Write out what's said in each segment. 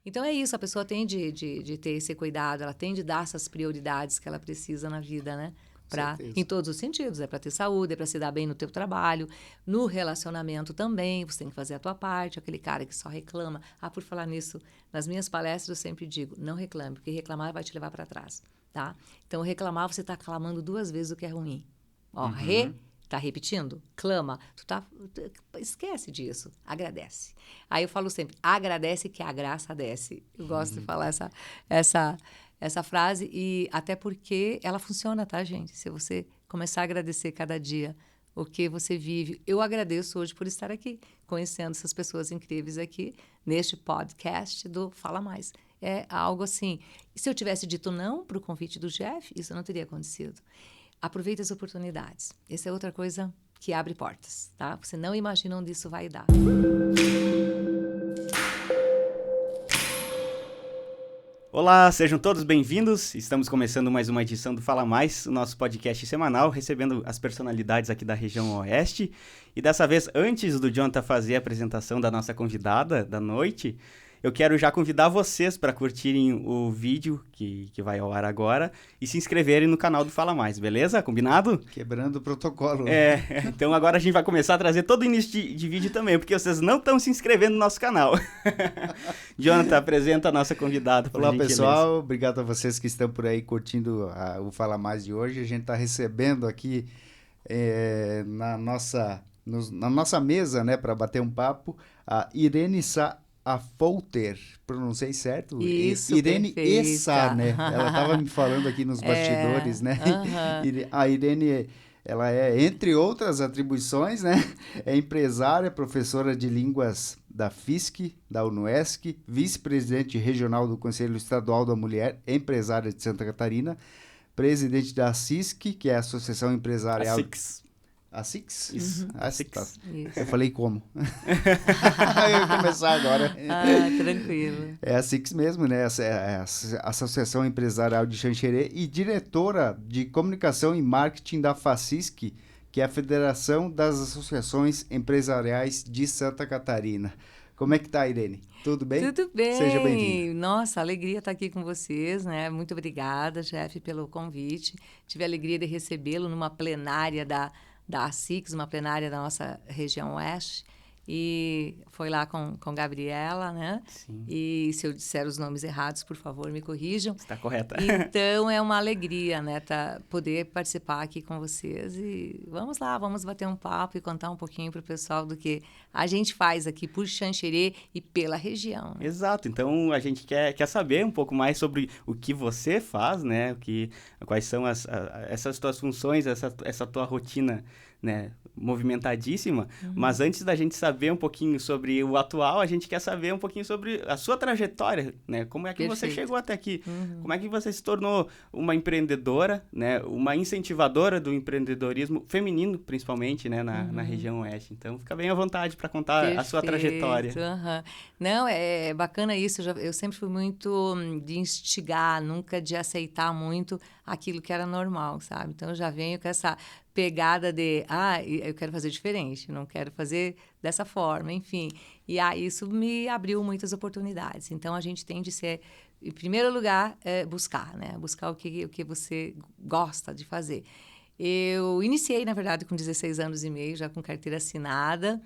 Então é isso, a pessoa tem de ter esse cuidado, ela tem de dar essas prioridades que ela precisa na vida, né? Em todos os sentidos, é para ter saúde, é para se dar bem no teu trabalho, no relacionamento também, você tem que fazer a tua parte, aquele cara que só reclama. Por falar nisso, nas minhas palestras eu sempre digo, não reclame, porque reclamar vai te levar para trás, tá? Então reclamar, você está clamando 2 vezes o que é ruim. Tá repetindo? Clama. Esquece disso. Agradece. Aí eu falo sempre, agradece que a graça desce. Eu gosto de falar essa frase e até porque ela funciona, tá, gente? Se você começar a agradecer cada dia o que você vive. Eu agradeço hoje por estar aqui, conhecendo essas pessoas incríveis aqui, neste podcast do Fala Mais. É algo assim, se eu tivesse dito não para o convite do Jeff, isso não teria acontecido. Aproveite as oportunidades. Essa é outra coisa que abre portas, tá? Você não imagina onde isso vai dar. Olá, sejam todos bem-vindos. Estamos começando mais uma edição do Fala Mais, o nosso podcast semanal, recebendo as personalidades aqui da região Oeste. E dessa vez, antes do Jonathan fazer a apresentação da nossa convidada da noite, eu quero já convidar vocês para curtirem o vídeo que vai ao ar agora e se inscreverem no canal do Fala Mais, beleza? Combinado? Quebrando o protocolo. Então agora a gente vai começar a trazer todo o início de vídeo também, porque vocês não estão se inscrevendo no nosso canal. Jonathan, apresenta a nossa convidada, por Olá, gentileza. pessoal. Obrigado a vocês que estão por aí curtindo o Fala Mais de hoje. A gente está recebendo aqui na nossa mesa, né, para bater um papo, a Irene Affolter, pronunciei certo? Isso, Irene perfeita. Essa, né? Ela estava me falando aqui nos bastidores, né? A Irene, ela é, entre outras atribuições, né? É empresária, professora de línguas da FISC, da UNUESC, vice-presidente regional do Conselho Estadual da Mulher, empresária de Santa Catarina, presidente da CISC, que é a Associação Empresarial... A Six? Isso. A Six. Tá. Isso. Eu falei como? Eu vou começar agora. Tranquilo. É a Six mesmo, né? É a Associação Empresarial de Xanxerê e diretora de Comunicação e Marketing da FACISC, que é a Federação das Associações Empresariais de Santa Catarina. Como é que tá, Irene? Tudo bem? Tudo bem. Seja bem-vinda. Nossa, alegria estar aqui com vocês, né? Muito obrigada, Jeff, pelo convite. Tive a alegria de recebê-lo numa plenária da ASICS, uma plenária da nossa região oeste. E foi lá com Gabriela, né? Sim. E se eu disser os nomes errados, por favor, me corrijam. Está correta. Então, é uma alegria, né? Poder participar aqui com vocês. E vamos lá, vamos bater um papo e contar um pouquinho para o pessoal do que a gente faz aqui por Xanxerê e pela região. Né? Exato. Então, a gente quer saber um pouco mais sobre o que você faz, né? Quais são essas tuas funções, essa tua rotina, né, movimentadíssima, mas antes da gente saber um pouquinho sobre o atual, a gente quer saber um pouquinho sobre a sua trajetória, né, como é que Perfeito. você chegou até aqui, como é que você se tornou uma empreendedora, né, uma incentivadora do empreendedorismo feminino, principalmente, né, na região oeste. Então, fica bem à vontade para contar Perfeito. a sua trajetória. Não, é bacana isso, eu sempre fui muito de instigar, nunca de aceitar muito aquilo que era normal, sabe? Então, eu já venho com essa pegada de, eu quero fazer diferente, não quero fazer dessa forma, enfim. E isso me abriu muitas oportunidades. Então, a gente tem de ser, em primeiro lugar, buscar, né? Buscar o que você gosta de fazer. Eu iniciei, na verdade, com 16 anos e meio, já com carteira assinada,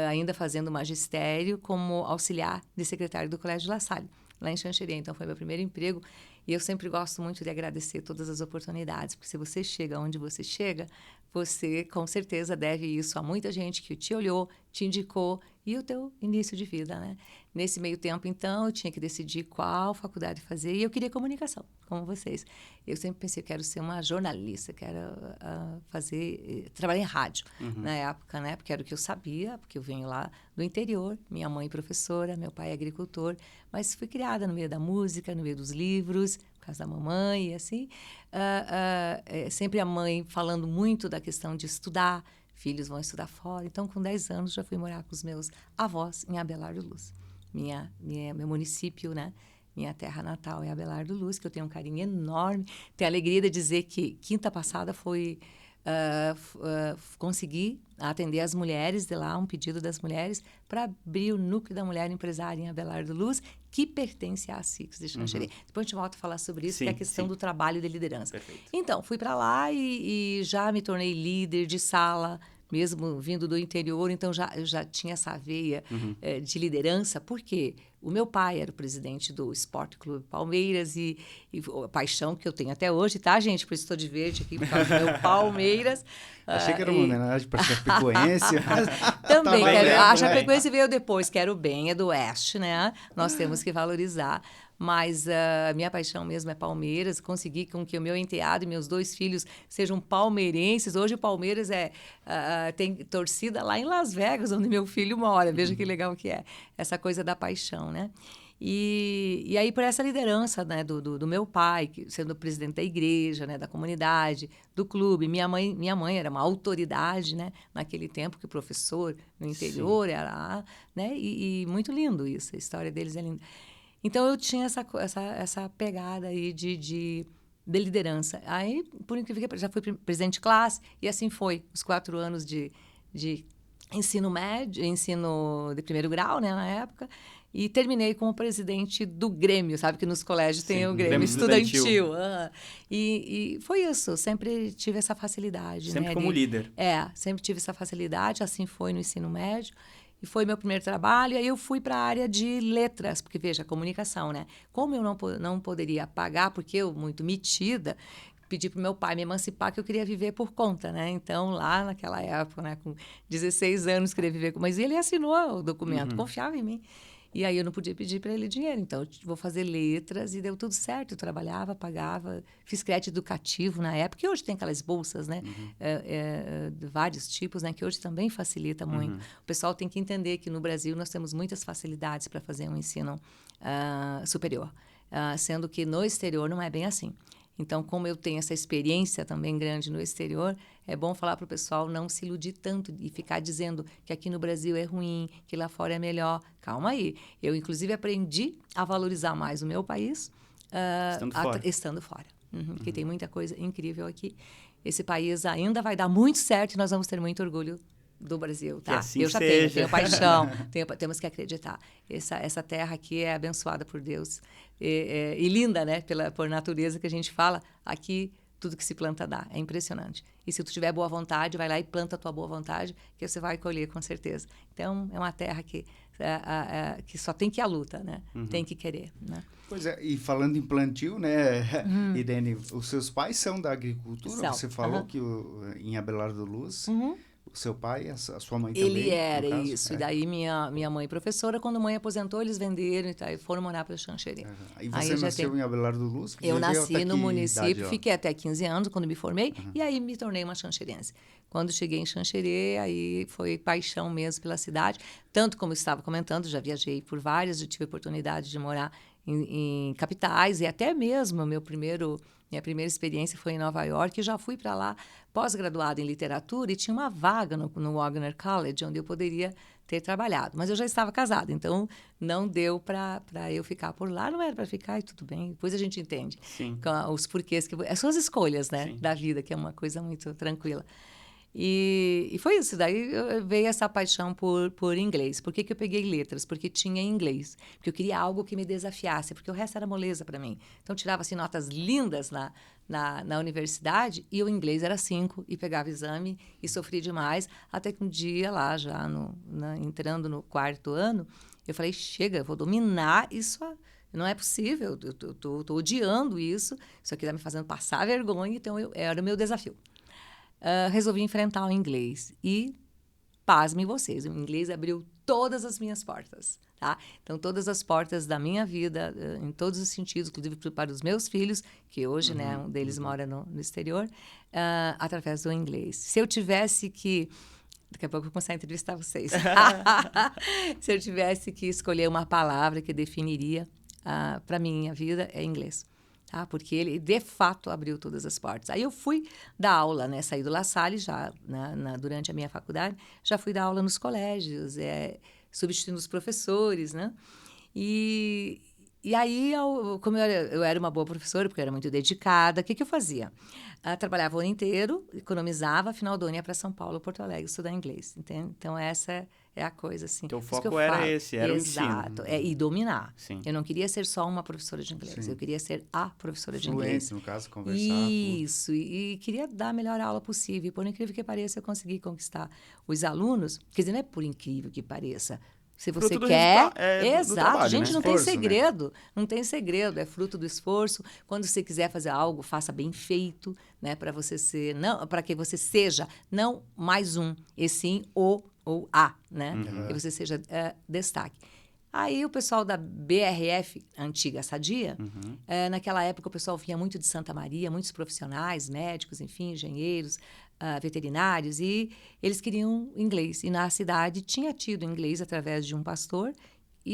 ainda fazendo magistério como auxiliar de secretário do Colégio La Salle, lá em Xanxerê. Então, foi meu primeiro emprego. E eu sempre gosto muito de agradecer todas as oportunidades, porque se você chega onde você chega, você com certeza deve isso a muita gente que te olhou, te indicou e o teu início de vida, né? Nesse meio tempo, então, eu tinha que decidir qual faculdade fazer e eu queria comunicação, como vocês. Eu sempre pensei, eu quero ser uma jornalista, quero trabalhar em rádio na época, né? Porque era o que eu sabia, porque eu venho lá do interior, minha mãe professora, meu pai agricultor, mas fui criada no meio da música, no meio dos livros, por causa da mamãe e assim. Sempre a mãe falando muito da questão de estudar, filhos vão estudar fora. Então, com 10 anos, já fui morar com os meus avós em Abelardo Luz. Meu município, né? Minha terra natal é Abelardo Luz, que eu tenho um carinho enorme. Tenho a alegria de dizer que quinta passada foi consegui atender as mulheres de lá, um pedido das mulheres, para abrir o Núcleo da Mulher Empresária em Abelardo Luz, que pertence à SICS de Xanxerê. Depois a gente volta a falar sobre isso, que é a questão do trabalho de liderança. Perfeito. Então, fui para lá e já me tornei líder de sala, mesmo vindo do interior, então eu já tinha essa veia de liderança, porque o meu pai era o presidente do Esporte Clube Palmeiras e a paixão que eu tenho até hoje, tá, gente? Por isso estou de verde aqui, por causa do meu Palmeiras. Achei que era uma homenagem para a Chapecoense. Também, a Chapecoense veio depois, quero bem, é do Oeste, né? Nós temos que valorizar. Mas a minha paixão mesmo é Palmeiras. Consegui com que o meu enteado e meus 2 filhos sejam palmeirenses. Hoje o Palmeiras tem torcida lá em Las Vegas, onde meu filho mora. Veja que legal que é. Essa coisa da paixão, né? E aí, por essa liderança, né, do meu pai, sendo presidente da igreja, né, da comunidade, do clube. Minha mãe era uma autoridade, né, naquele tempo, que o professor no interior era... Né, e muito lindo isso. A história deles é linda. Então, eu tinha essa pegada aí de liderança. Aí, por incrível que pareça, já fui presidente de classe, e assim foi. Os 4 anos de ensino médio, ensino de primeiro grau, né, na época, e terminei como presidente do Grêmio, sabe? Que nos colégios tem o Grêmio estudantil. E foi isso, sempre tive essa facilidade. Sempre, né, como líder. Sempre tive essa facilidade, assim foi no ensino médio. E foi meu primeiro trabalho, e aí eu fui para a área de letras, porque, veja, comunicação, né? Como eu não poderia pagar, porque eu, muito metida, pedi para o meu pai me emancipar, que eu queria viver por conta, né? Então, lá naquela época, né, com 16 anos, queria viver... Mas ele assinou o documento, confiava em mim. E aí eu não podia pedir para ele dinheiro, então eu vou fazer letras e deu tudo certo. Eu trabalhava, pagava, fiz crédito educativo na época, e hoje tem aquelas bolsas, né? De vários tipos, né? Que hoje também facilita muito. O pessoal tem que entender que no Brasil nós temos muitas facilidades para fazer um ensino superior, sendo que no exterior não é bem assim. Então, como eu tenho essa experiência também grande no exterior, é bom falar para o pessoal não se iludir tanto e ficar dizendo que aqui no Brasil é ruim, que lá fora é melhor. Calma aí. Eu, inclusive, aprendi a valorizar mais o meu país estando fora. Que tem muita coisa incrível aqui. Esse país ainda vai dar muito certo e nós vamos ter muito orgulho do Brasil, tá? Que assim eu já tenho paixão, temos que acreditar. Essa terra aqui é abençoada por Deus e linda, né? Por natureza, que a gente fala, aqui tudo que se planta dá, é impressionante. E se tu tiver boa vontade, vai lá e planta a tua boa vontade, que você vai colher com certeza. Então, é uma terra que só tem que ir à luta, né? Tem que querer, né? Pois é, e falando em plantio, né, Irene, os seus pais são da agricultura? Você falou que em Abelardo Luz... O seu pai, a sua mãe também? Ele era isso. E daí minha mãe professora, quando a mãe aposentou, eles venderam e foram morar para Xanxerê. E você nasceu em Abelardo Luz? Eu nasci no município, fiquei até 15 anos quando me formei, e aí me tornei uma xanxerense. Quando cheguei em Xanxerê, aí foi paixão mesmo pela cidade. Tanto como eu estava comentando, já viajei por várias, já tive a oportunidade de morar em capitais, e até mesmo minha primeira experiência foi em Nova York, e já fui para lá pós-graduada em literatura, e tinha uma vaga no Wagner College, onde eu poderia ter trabalhado. Mas eu já estava casada, então não deu para eu ficar por lá. Não era para ficar, e tudo bem. Depois a gente entende os porquês, as suas escolhas, né, da vida, que é uma coisa muito tranquila. E foi isso, daí veio essa paixão por inglês. Por que eu peguei letras? Porque tinha inglês. Porque eu queria algo que me desafiasse, porque o resto era moleza para mim. Então, tirava assim, notas lindas na universidade, e o inglês era 5, e pegava exame, e sofri demais, até que um dia lá, já entrando no 4º ano, eu falei, chega, eu vou dominar isso. Não é possível, eu tô odiando isso aqui está me fazendo passar vergonha, então era o meu desafio. Resolvi enfrentar o inglês e, pasmem vocês, o inglês abriu todas as minhas portas, tá? Então, todas as portas da minha vida, em todos os sentidos, inclusive para os meus filhos, que hoje, né, um deles mora no exterior, através do inglês. Se eu tivesse que... Daqui a pouco eu vou começar a entrevistar vocês. Se eu tivesse que escolher uma palavra que definiria para a minha vida, é inglês. Tá? Porque ele, de fato, abriu todas as portas. Aí eu fui dar aula, né? Saí do La Salle já, durante a minha faculdade, já fui dar aula nos colégios, substituindo os professores, né? E E aí, como eu era uma boa professora, porque eu era muito dedicada, o que eu fazia? Trabalhava o ano inteiro, economizava, final do ano ia para São Paulo, Porto Alegre, estudar inglês, entende? Então, essa é a coisa, assim. Então, o foco era esse, era o ensino. Exato, e dominar. Sim. Eu não queria ser só uma professora de inglês, eu queria ser a professora de inglês. Fluente, no caso, conversar. Isso, e queria dar a melhor aula possível. E, por incrível que pareça, eu consegui conquistar os alunos, quer dizer, não é por incrível que pareça, se você fruto quer, do trabalho, gente, né? não Esforço, tem segredo, não tem segredo, é fruto do esforço. Quando você quiser fazer algo, faça bem feito, né, para você ser, não, para que você seja não mais um, e sim o ou a, né, que você seja destaque. Aí o pessoal da BRF, antiga Sadia, naquela época o pessoal vinha muito de Santa Maria, muitos profissionais, médicos, enfim, engenheiros, veterinários, e eles queriam inglês. E na cidade tinha tido inglês através de um pastor,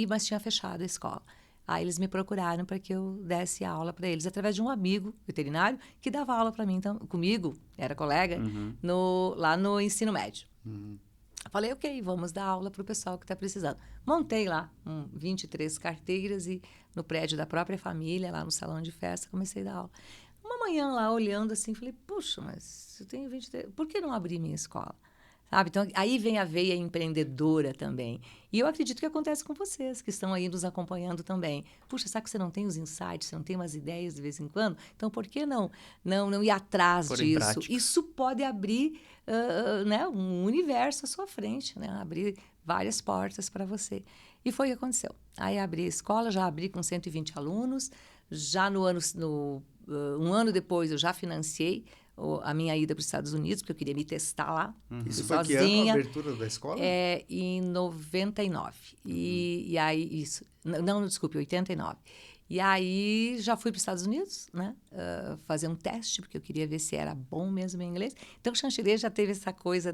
mas tinha fechado a escola. Aí eles me procuraram para que eu desse aula para eles, através de um amigo veterinário que dava aula para mim, então, comigo, era colega, lá no ensino médio. Falei, ok, vamos dar aula para o pessoal que está precisando. Montei lá 23 carteiras e no prédio da própria família, lá no salão de festa, comecei a dar aula. Uma manhã lá, olhando assim, falei, puxa, mas eu tenho 23, por que não abrir minha escola? Sabe? Então, aí vem a veia empreendedora também. E eu acredito que acontece com vocês, que estão aí nos acompanhando também. Puxa, sabe que você não tem os insights, você não tem umas ideias de vez em quando? Então, por que não ir atrás disso? Isso pode abrir né, um universo à sua frente, né? Abrir várias portas para você. E foi o que aconteceu. Aí abri a escola, já abri com 120 alunos. Já um ano depois, eu já financiei a minha ida para os Estados Unidos, porque eu queria me testar lá, Isso foi sozinha. Que ano a abertura da escola? Em 99. E aí, isso... Não, desculpe, 89. E aí, já fui para os Estados Unidos, né? Fazer um teste, porque eu queria ver se era bom mesmo em inglês. Então, o chanceler já teve essa coisa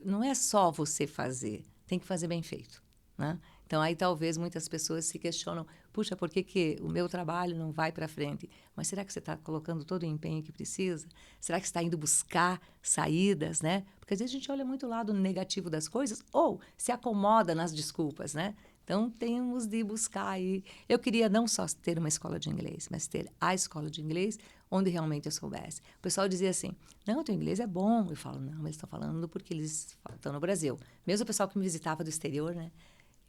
não é só você fazer, tem que fazer bem feito, né? Então, aí talvez muitas pessoas se questionam, puxa, por que o meu trabalho não vai para frente? Mas será que você está colocando todo o empenho que precisa? Será que você está indo buscar saídas, né? Porque às vezes a gente olha muito o lado negativo das coisas ou se acomoda nas desculpas, né? Então, temos de buscar aí. Eu queria não só ter uma escola de inglês, mas ter a escola de inglês onde realmente eu soubesse. O pessoal dizia assim, não, teu inglês é bom. Eu falo, não, eles estão falando porque eles estão no Brasil. Mesmo o pessoal que me visitava do exterior, né?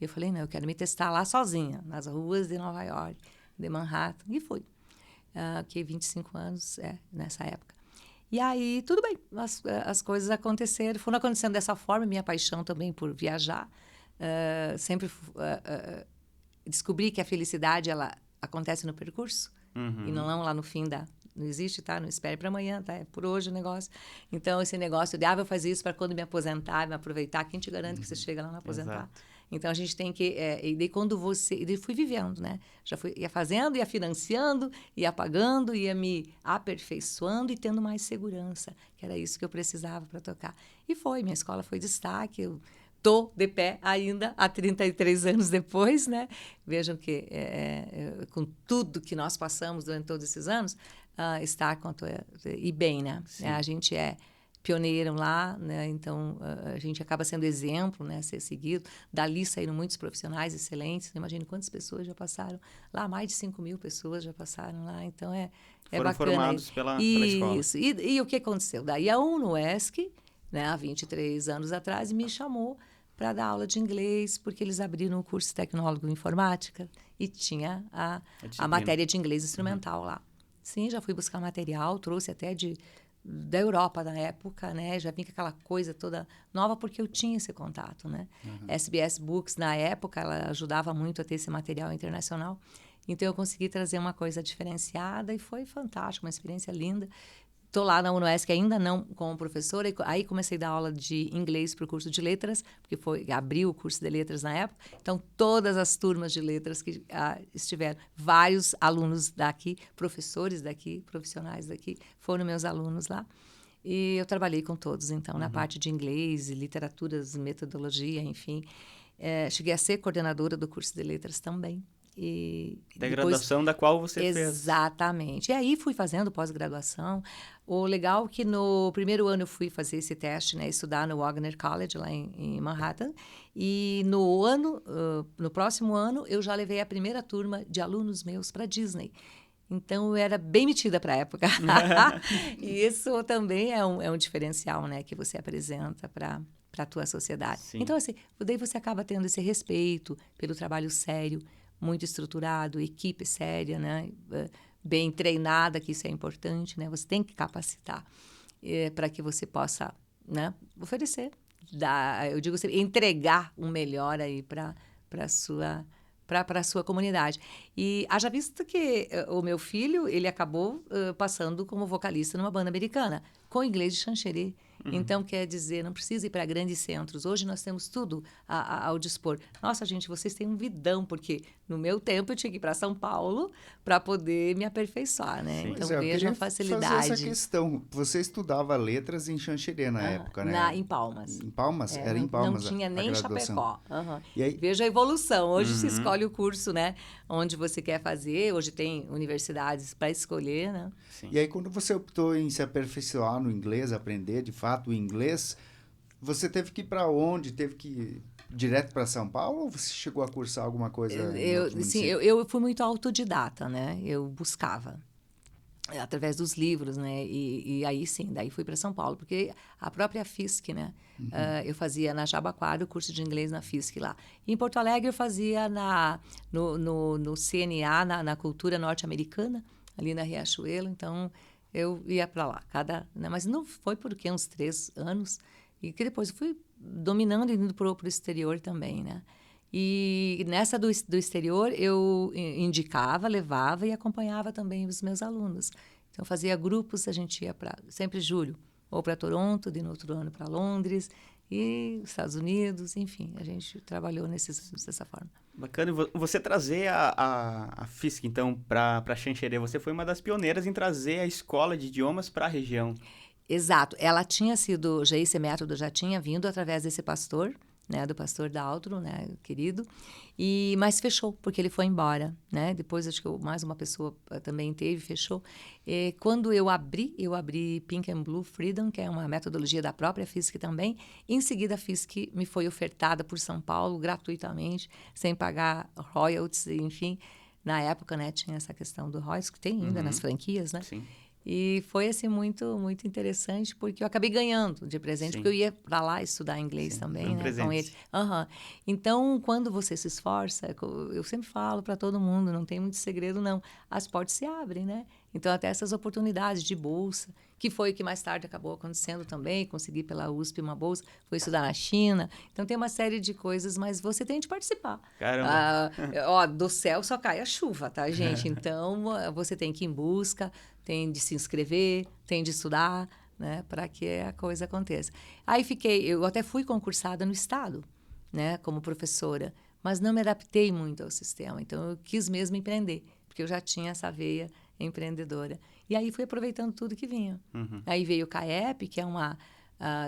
Eu falei, não, eu quero me testar lá sozinha, nas ruas de Nova York, de Manhattan. E fui. Fiquei 25 anos nessa época. E aí, tudo bem, as coisas aconteceram, foram acontecendo dessa forma, minha paixão também por viajar. Sempre descobri que a felicidade, ela acontece no percurso, e não lá no fim Não existe, tá? Não espere para amanhã, tá? É por hoje o negócio. Então, esse negócio de, vou fazer isso para quando me aposentar, me aproveitar, quem te garante que você chega lá no aposentar? Exato. Então, a gente tem que... e daí, quando e daí fui vivendo, né? Ia fazendo, ia financiando, ia pagando, ia me aperfeiçoando e tendo mais segurança, que era isso que eu precisava para tocar. E minha escola foi destaque, eu estou de pé ainda, há 33 anos depois, né? Vejam que, com tudo que nós passamos durante todos esses anos, está e bem, né? A gente é pioneiro lá, né? Então a gente acaba sendo exemplo, né? Ser seguido. Dali saíram muitos profissionais excelentes. Imagine quantas pessoas já passaram lá, mais de 5.000 pessoas já passaram lá. Então foram bacana. Formados pela escola. Isso. E o que aconteceu? Daí a UNOESC, né? Há 23 anos atrás, me chamou para dar aula de inglês, porque eles abriram um curso tecnólogo em informática e tinha a matéria de inglês instrumental lá. Sim, já fui buscar material, trouxe até da Europa na época, né? Já vim com aquela coisa toda nova, porque eu tinha esse contato, né? SBS Books, na época, ela ajudava muito a ter esse material internacional. Então, eu consegui trazer uma coisa diferenciada e foi fantástico, uma experiência linda. Estou lá na UNOESC ainda não como professora, aí comecei a dar aula de inglês para o curso de letras, porque abriu o curso de letras na época. Então, todas as turmas de letras que estiveram, vários alunos daqui, professores daqui, profissionais daqui, foram meus alunos lá. E eu trabalhei com todos, então, na parte de inglês, literaturas, metodologia, enfim. Cheguei a ser coordenadora do curso de letras também. Da graduação da qual você fez. Exatamente. E aí fui fazendo pós-graduação. O legal é que no primeiro ano eu fui fazer esse teste, né, estudar no Wagner College, lá em Manhattan. E no próximo ano, eu já levei a primeira turma de alunos meus para Disney. Então, eu era bem metida para a época. E isso também é um diferencial, né, que você apresenta para a tua sociedade. Sim. Então, assim, daí você acaba tendo esse respeito pelo trabalho sério, muito estruturado, equipe séria, né, bem treinada, que isso é importante, né? Você tem que capacitar para que você possa, né, oferecer, eu digo assim, entregar um melhor aí para a sua comunidade. E haja visto que o meu filho, ele acabou passando como vocalista numa banda americana, com inglês de Xanxerê. Então, quer dizer, não precisa ir para grandes centros. Hoje nós temos tudo ao dispor. Nossa, gente, vocês têm um vidão, porque no meu tempo eu tinha que ir para São Paulo para poder me aperfeiçoar, né? Sim. Então, vejam a facilidade. Fazer essa questão. Você estudava letras em Xanxerê na época, né? Em Palmas. Em Palmas? Era em Palmas. Não tinha nem Chapecó. E aí... Veja a evolução. Hoje se escolhe o curso, né? Onde você quer fazer. Hoje tem universidades para escolher, né? Sim. E aí, quando você optou em se aperfeiçoar no inglês, aprender de fato o inglês, você teve que ir para onde? Teve que ir direto para São Paulo ou você chegou a cursar alguma coisa? Eu fui muito autodidata, né? Eu buscava através dos livros, né? E aí sim, daí fui para São Paulo, porque a própria FISC, né? Eu fazia na Jabaquara o curso de inglês na FISC lá. E em Porto Alegre eu fazia no CNA, na cultura norte-americana, ali na Riachuelo. Então eu ia para lá, né? Mas não foi por quê? Uns 3 anos. E que depois eu fui dominando e indo para o exterior também, né? E nessa do exterior eu indicava, levava e acompanhava também os meus alunos. Então fazia grupos, a gente ia para sempre julho, ou para Toronto, no outro ano para Londres e Estados Unidos, enfim, a gente trabalhou dessa forma. Bacana. Você trazer a FISC, então, para Xanxerê, você foi uma das pioneiras em trazer a escola de idiomas para a região. Exato. Ela tinha sido, já esse método já tinha vindo através desse pastor, né, do pastor Daltro, né, querido, mas fechou, porque ele foi embora, né, depois acho que mais uma pessoa também fechou. E quando eu abri Pink and Blue Freedom, que é uma metodologia da própria FISC também, em seguida a FISC me foi ofertada por São Paulo gratuitamente, sem pagar royalties, enfim, na época, né, tinha essa questão do royalties, que tem ainda nas franquias, né. Sim. E foi, assim, muito, muito interessante, porque eu acabei ganhando de presente, porque eu ia para lá estudar inglês também, né, com ele. Então, quando você se esforça, eu sempre falo para todo mundo, não tem muito segredo, não. As portas se abrem, né? Então, até essas oportunidades de bolsa, que foi o que mais tarde acabou acontecendo também, consegui pela USP uma bolsa, fui estudar na China. Então, tem uma série de coisas, mas você tem de participar. Caramba! Do céu só cai a chuva, tá, gente? Então, você tem que ir em busca, tem de se inscrever, tem de estudar, né, para que a coisa aconteça. Aí eu até fui concursada no Estado, né, como professora, mas não me adaptei muito ao sistema. Então, eu quis mesmo empreender, porque eu já tinha essa veia empreendedora. E aí fui aproveitando tudo que vinha. Aí veio o CAEP, que é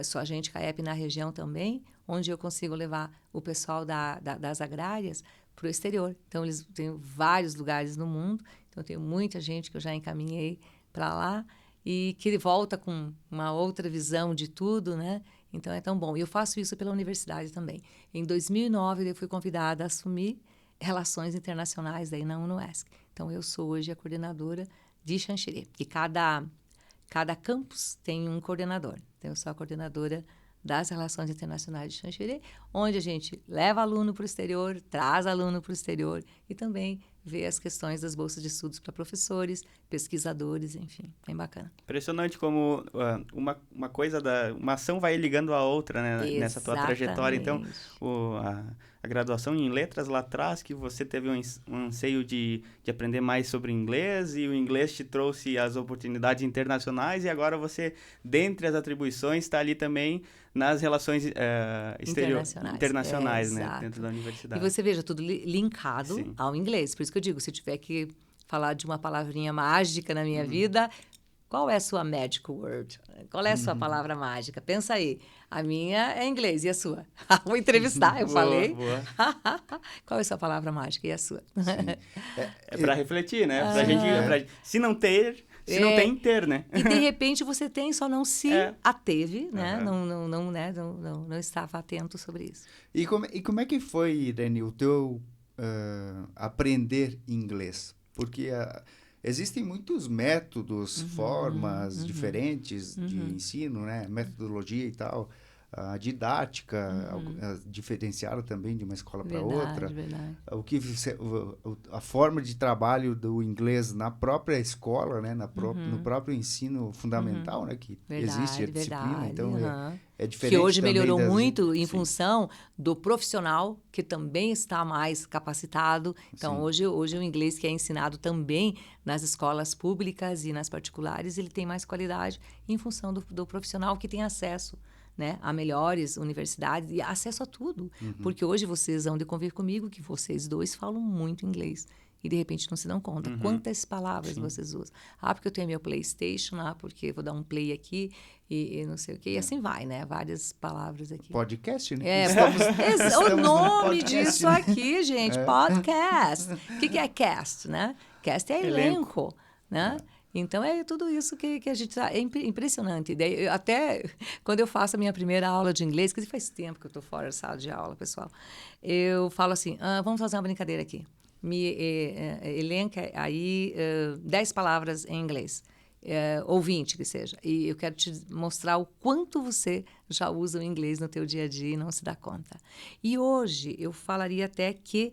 sou agente CAEP na região também, onde eu consigo levar o pessoal das agrárias para o exterior. Então, eles têm vários lugares no mundo. Então, tenho muita gente que eu já encaminhei para lá e que volta com uma outra visão de tudo, né? Então, é tão bom. E eu faço isso pela universidade também. Em 2009, eu fui convidada a assumir relações internacionais daí na UNOESC. Então, eu sou hoje a coordenadora de Xanxerê, porque cada campus tem um coordenador. Então, eu sou a coordenadora das Relações Internacionais de Xanxerê, onde a gente leva aluno para o exterior, traz aluno para o exterior e também vê as questões das bolsas de estudos para professores, pesquisadores, enfim, bem bacana. Impressionante como uma ação vai ligando a outra, né, nessa tua trajetória. Então, a graduação em letras lá atrás, que você teve um anseio de aprender mais sobre inglês, e o inglês te trouxe as oportunidades internacionais, e agora você, dentre as atribuições, está ali também nas relações internacionais, né, dentro da universidade. E você veja, tudo linkado ao inglês. Por isso que eu digo, se eu tiver que falar de uma palavrinha mágica na minha vida, Qual é a sua magic word? Qual é a sua palavra mágica? Pensa aí. A minha é inglês, e a sua? Vou entrevistar, eu falei. Boa. Qual é a sua palavra mágica e a sua? É para refletir, né? Pra gente, se não ter, se não tem, ter, né? E de repente você tem, só não se ateve, né? Não estava atento sobre isso. E como é que foi, Irene, o teu aprender inglês? Porque existem muitos métodos, formas diferentes de ensino, né? Metodologia e tal. A didática diferenciada também de uma escola para outra. Verdade. A forma de trabalho do inglês na própria escola, né? No próprio ensino fundamental, né? Que existe a disciplina. Então, é diferente. Que hoje melhorou muito em sim. função do profissional, que também está mais capacitado. Então, hoje o inglês que é ensinado também nas escolas públicas e nas particulares, ele tem mais qualidade em função do profissional que tem acesso, né, a melhores universidades e acesso a tudo. Porque hoje vocês vão de convir comigo que vocês dois falam muito inglês e de repente não se dão conta quantas palavras vocês usam. Porque eu tenho meu PlayStation, porque eu vou dar um play aqui e não sei o quê. E assim vai, né? Várias palavras aqui. Podcast, né? O nome disso aqui, gente, podcast. O que é cast, né? Cast é elenco, né? Então, é tudo isso que a gente... É impressionante. Daí, até quando eu faço a minha primeira aula de inglês, que faz tempo que eu estou fora da sala de aula, pessoal, eu falo assim, vamos fazer uma brincadeira aqui. Me elenca aí 10 palavras em inglês, ou 20 que seja. E eu quero te mostrar o quanto você já usa o inglês no teu dia a dia e não se dá conta. E hoje, eu falaria até que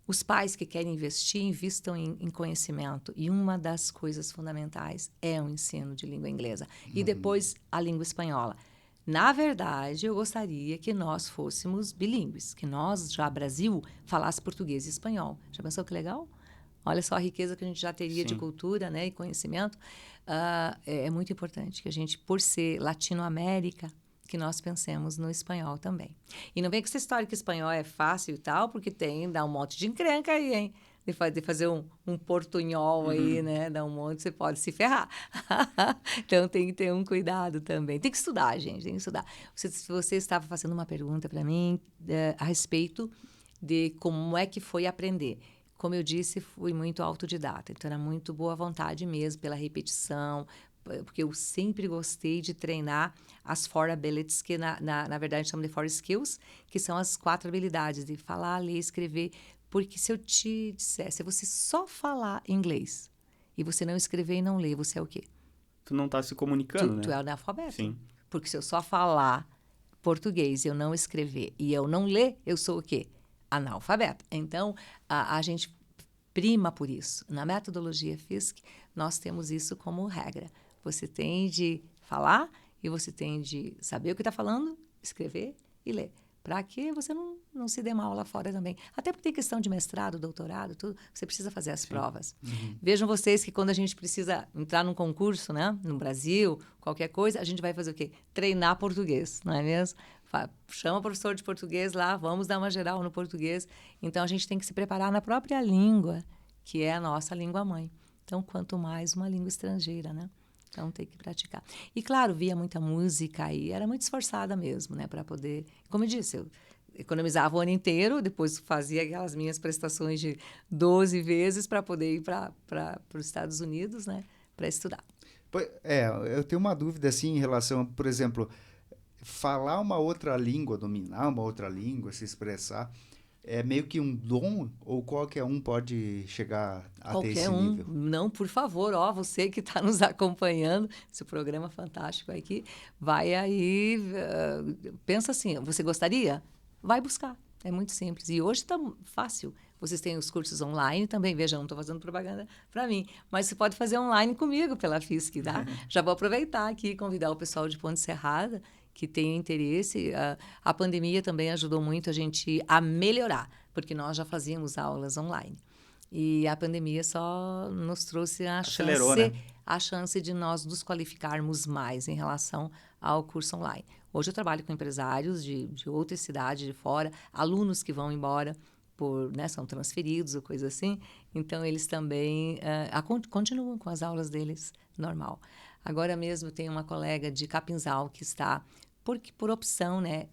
os pais que querem investir, investam em conhecimento. E uma das coisas fundamentais é o ensino de língua inglesa. E depois, a língua espanhola. Na verdade, eu gostaria que nós fôssemos bilíngues. Que nós, já Brasil, falasse português e espanhol. Já pensou que legal? Olha só a riqueza que a gente já teria de cultura, né, e conhecimento. É muito importante que a gente, por ser Latinoamérica, que nós pensemos no espanhol também. E não vem com essa história que espanhol é fácil e tal, porque dá um monte de encrenca aí, hein? De fazer um portunhol aí, né? Dá um monte, você pode se ferrar. Então, tem que ter um cuidado também. Tem que estudar, gente, tem que estudar. Você estava fazendo uma pergunta para mim a respeito de como é que foi aprender. Como eu disse, fui muito autodidata. Então, era muito boa vontade mesmo, pela repetição, porque eu sempre gostei de treinar as 4 abilities, que na verdade chamam de 4 skills, que são as 4 habilidades de falar, ler, escrever. Porque se eu te dissesse, se você só falar inglês e você não escrever e não ler, você é o quê? Tu não está se comunicando, né? Tu é analfabeto. Sim. Porque se eu só falar português e eu não escrever e eu não ler, eu sou o quê? Analfabeto. Então, a gente prima por isso. Na metodologia FISC, nós temos isso como regra. Você tem de falar e você tem de saber o que está falando, escrever e ler. Para que você não se dê mal lá fora também. Até porque tem questão de mestrado, doutorado, tudo. Você precisa fazer as provas. Vejam vocês que quando a gente precisa entrar num concurso, né? No Brasil, qualquer coisa, a gente vai fazer o quê? Treinar português, não é mesmo? Chama o professor de português lá, vamos dar uma geral no português. Então, a gente tem que se preparar na própria língua, que é a nossa língua mãe. Então, quanto mais uma língua estrangeira, né? Então, tem que praticar. E, claro, via muita música e era muito esforçada mesmo, né? Para poder... Como eu disse, eu economizava o ano inteiro, depois fazia aquelas minhas prestações de 12 vezes para poder ir para os Estados Unidos, né? Para estudar. Eu tenho uma dúvida, assim, em relação, por exemplo, falar uma outra língua, dominar uma outra língua, se expressar... É meio que um dom ou qualquer um pode chegar até esse nível? Não, por favor, você que está nos acompanhando, esse programa fantástico aqui, vai aí, pensa assim, você gostaria? Vai buscar, é muito simples. E hoje está fácil, vocês têm os cursos online também, veja, não estou fazendo propaganda para mim, mas você pode fazer online comigo pela FISC, tá? Já vou aproveitar aqui e convidar o pessoal de Ponte Serrada, que tem interesse. A pandemia também ajudou muito a gente a melhorar, porque nós já fazíamos aulas online. E a pandemia só nos trouxe a chance de nós nos qualificarmos mais em relação ao curso online. Hoje eu trabalho com empresários de outras cidades de fora, alunos que vão embora, né, são transferidos ou coisa assim, então eles também continuam com as aulas deles normal. Agora mesmo tem uma colega de Capinzal que está, por opção, né,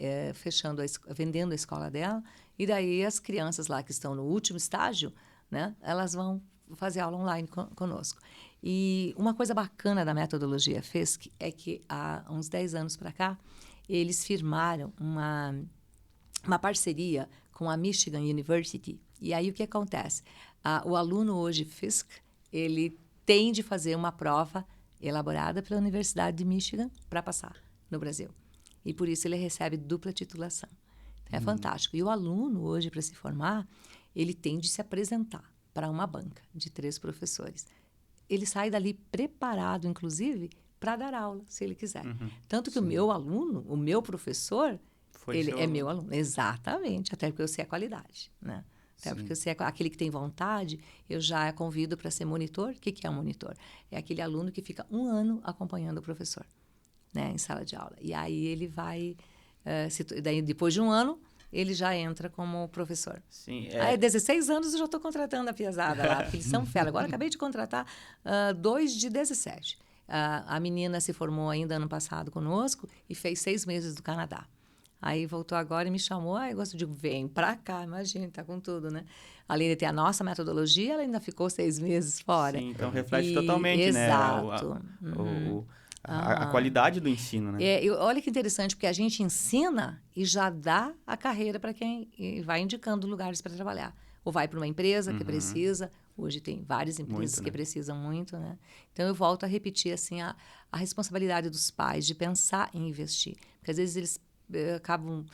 vendendo a escola dela, e daí as crianças lá que estão no último estágio, né, elas vão fazer aula online conosco. E uma coisa bacana da metodologia FESC é que há uns 10 anos para cá, eles firmaram uma parceria com a Michigan University. E aí o que acontece? O aluno hoje FISC, ele tem de fazer uma prova elaborada pela Universidade de Michigan para passar no Brasil. E por isso ele recebe dupla titulação. Então, é fantástico. E o aluno hoje, para se formar, ele tem de se apresentar para uma banca de 3 professores. Ele sai dali preparado, inclusive, para dar aula, se ele quiser. Tanto que o meu aluno, o meu professor, ele é meu aluno. Exatamente, até porque eu sei a qualidade, né? Até porque eu sei aquele que tem vontade, eu já convido para ser monitor. O que é um monitor? É aquele aluno que fica 1 ano acompanhando o professor, né, em sala de aula. E aí ele vai... daí, depois de 1 ano, ele já entra como professor. Sim, Aí, 16 anos, eu já estou contratando a piazada lá, porque eles são fera. Agora, acabei de contratar 2 de 17. A menina se formou ainda ano passado conosco e fez 6 meses do Canadá. Aí voltou agora e me chamou. Eu gosto de vem pra cá, imagina, tá com tudo, né? Além de ter a nossa metodologia, ela ainda ficou 6 meses fora. Sim, então reflete totalmente, exato. né? A qualidade do ensino, né? Olha que interessante, porque a gente ensina e já dá a carreira para quem vai indicando lugares para trabalhar. Ou vai para uma empresa que precisa. Hoje tem várias empresas que precisam muito, né? Então, eu volto a repetir assim, a responsabilidade dos pais de pensar em investir. Porque, às vezes, eles acabam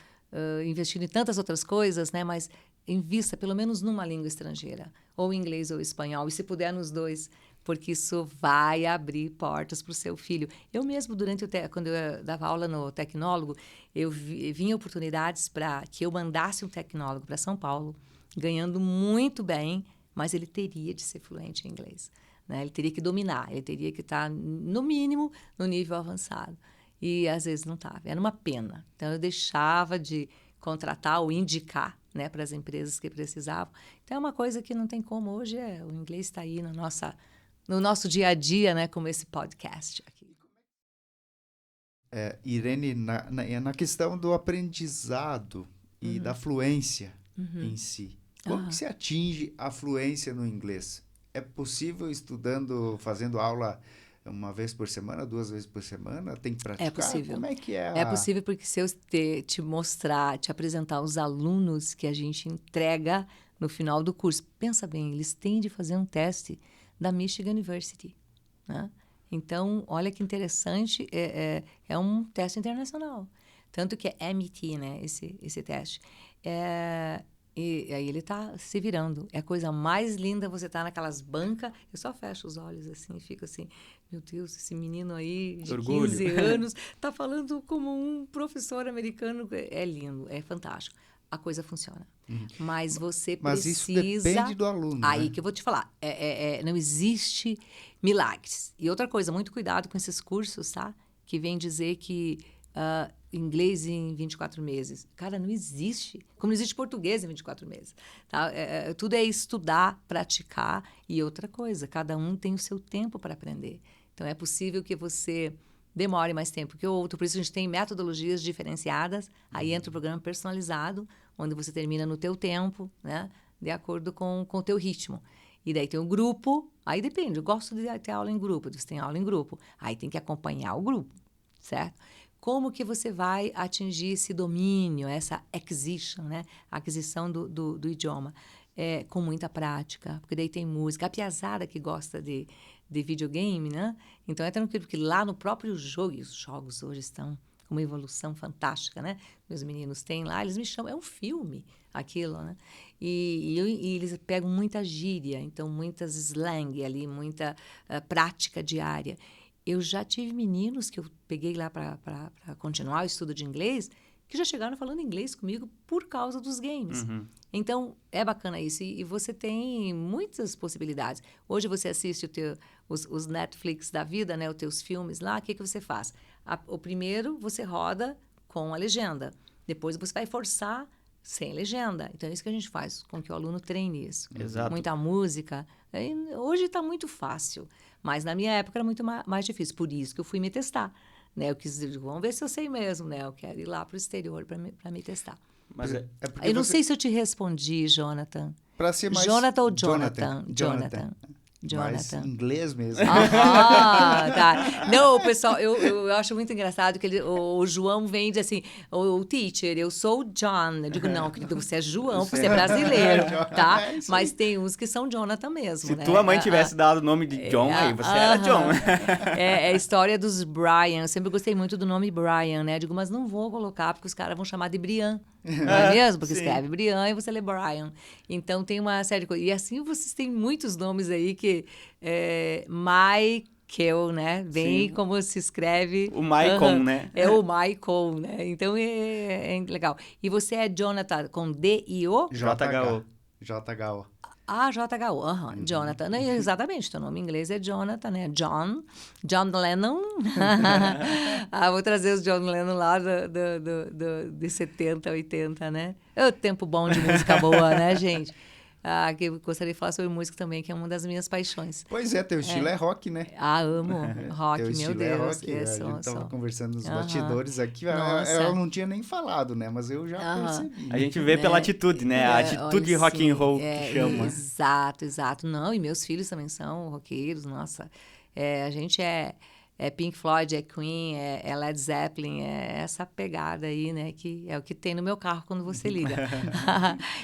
investindo em tantas outras coisas, né? Mas invista pelo menos numa língua estrangeira. Ou inglês ou espanhol. E, se puder, nos 2. Porque isso vai abrir portas para o seu filho. Eu mesmo, quando eu dava aula no tecnólogo, eu vinha oportunidades para que eu mandasse um tecnólogo para São Paulo, ganhando muito bem, mas ele teria de ser fluente em inglês, né? Ele teria que dominar, ele teria que estar, no mínimo, no nível avançado. E, às vezes, não estava. Era uma pena. Então, eu deixava de contratar ou indicar, né, para as empresas que precisavam. Então, é uma coisa que não tem como. Hoje, o inglês está aí no nosso dia a dia, né, como esse podcast aqui. Irene, na questão do aprendizado e da fluência em si, como que se atinge a fluência no inglês? É possível fazendo aula 1 vez por semana, 2 vezes por semana? Tem que praticar? É possível. Como é que é? É possível porque se eu te apresentar os alunos que a gente entrega no final do curso, pensa bem, eles têm de fazer um teste da Michigan University, né? Então, olha que interessante, é um teste internacional. Tanto que é MT, né, esse teste. E aí ele está se virando. É a coisa mais linda você estar naquelas bancas. Eu só fecho os olhos assim e fico assim, meu Deus, esse menino aí de 15 anos está falando como um professor americano. É lindo, é fantástico. A coisa funciona. Mas você precisa... isso depende do aluno, aí, né? que eu vou te falar. Não existe milagres. E outra coisa, muito cuidado com esses cursos, tá? Que vem dizer que inglês em 24 meses. Cara, não existe. Como não existe português em 24 meses. Tá? Tudo é estudar, praticar. E outra coisa, cada um tem o seu tempo para aprender. Então, é possível que você demore mais tempo que o outro. Por isso, a gente tem metodologias diferenciadas. Aí entra o programa personalizado, onde você termina no teu tempo, né? De acordo com o teu ritmo. E daí tem o grupo. Aí depende. Eu gosto de ter aula em grupo. Você tem aula em grupo. Aí tem que acompanhar o grupo, certo? Como que você vai atingir esse domínio, essa acquisition, né? A aquisição do idioma? Com muita prática. Porque daí tem música. A piazada que gosta de videogame, né? Então, é tranquilo, porque lá no próprio jogo, e os jogos hoje estão com uma evolução fantástica, né? Meus meninos têm lá, eles me chamam, é um filme aquilo, né? E eles pegam muita gíria, então muitas slang ali, muita prática diária. Eu já tive meninos que eu peguei lá para continuar o estudo de inglês, que já chegaram falando inglês comigo por causa dos games. Então, é bacana isso. E você tem muitas possibilidades. Hoje você assiste os Netflix da vida, né? Os teus filmes lá. O que você faz? O primeiro, você roda com a legenda. Depois, você vai forçar sem legenda. Então, é isso que a gente faz, com que o aluno treine isso. Exato. Muita música. Hoje está muito fácil, mas na minha época era muito mais difícil. Por isso que eu fui me testar. Né? Eu quis, vamos ver se eu sei mesmo, né? Eu quero ir lá para o exterior para me testar. Mas eu não sei se eu te respondi, Jonathan. Para ser mais... Jonathan ou Jonathan? Jonathan. Mais inglês mesmo. Tá. Não, pessoal, eu acho muito engraçado que o João vem e diz assim, o teacher, eu sou o John. Eu digo, não, querido, você é João, você é brasileiro, tá? Mas tem uns que são Jonathan mesmo, Se né? tua mãe tivesse dado o nome de John, aí você era John. É a história dos Brian. Eu sempre gostei muito do nome Brian, né? Eu digo, mas não vou colocar, porque os caras vão chamar de Brian. Não é mesmo? Porque escreve Brian e você lê Brian. Então, tem uma série de coisas. E assim, vocês têm muitos nomes aí que... Michael, né? Vem como se escreve... O Michael, né? É o Michael, né? Então, é legal. E você é Jonathan com D-I-O? J-H-O. J-H-O. Ah, J-H-O, Jonathan. Exatamente, teu nome em inglês é Jonathan, né? John Lennon. Vou trazer os John Lennon lá de 70, 80, né? É o tempo bom de música boa, né, gente? Que eu gostaria de falar sobre música também, que é uma das minhas paixões. Pois é, teu estilo é rock, né? Amo rock, teu meu Deus. É rock. A gente tava conversando nos bastidores aqui, eu não tinha nem falado, né? Mas eu já percebi. A gente vê pela atitude, né? A atitude rock and roll que chama. Exato. Não, e meus filhos também são roqueiros, nossa. A gente é Pink Floyd, é Queen, é Led Zeppelin, é essa pegada aí, né? Que é o que tem no meu carro quando você liga.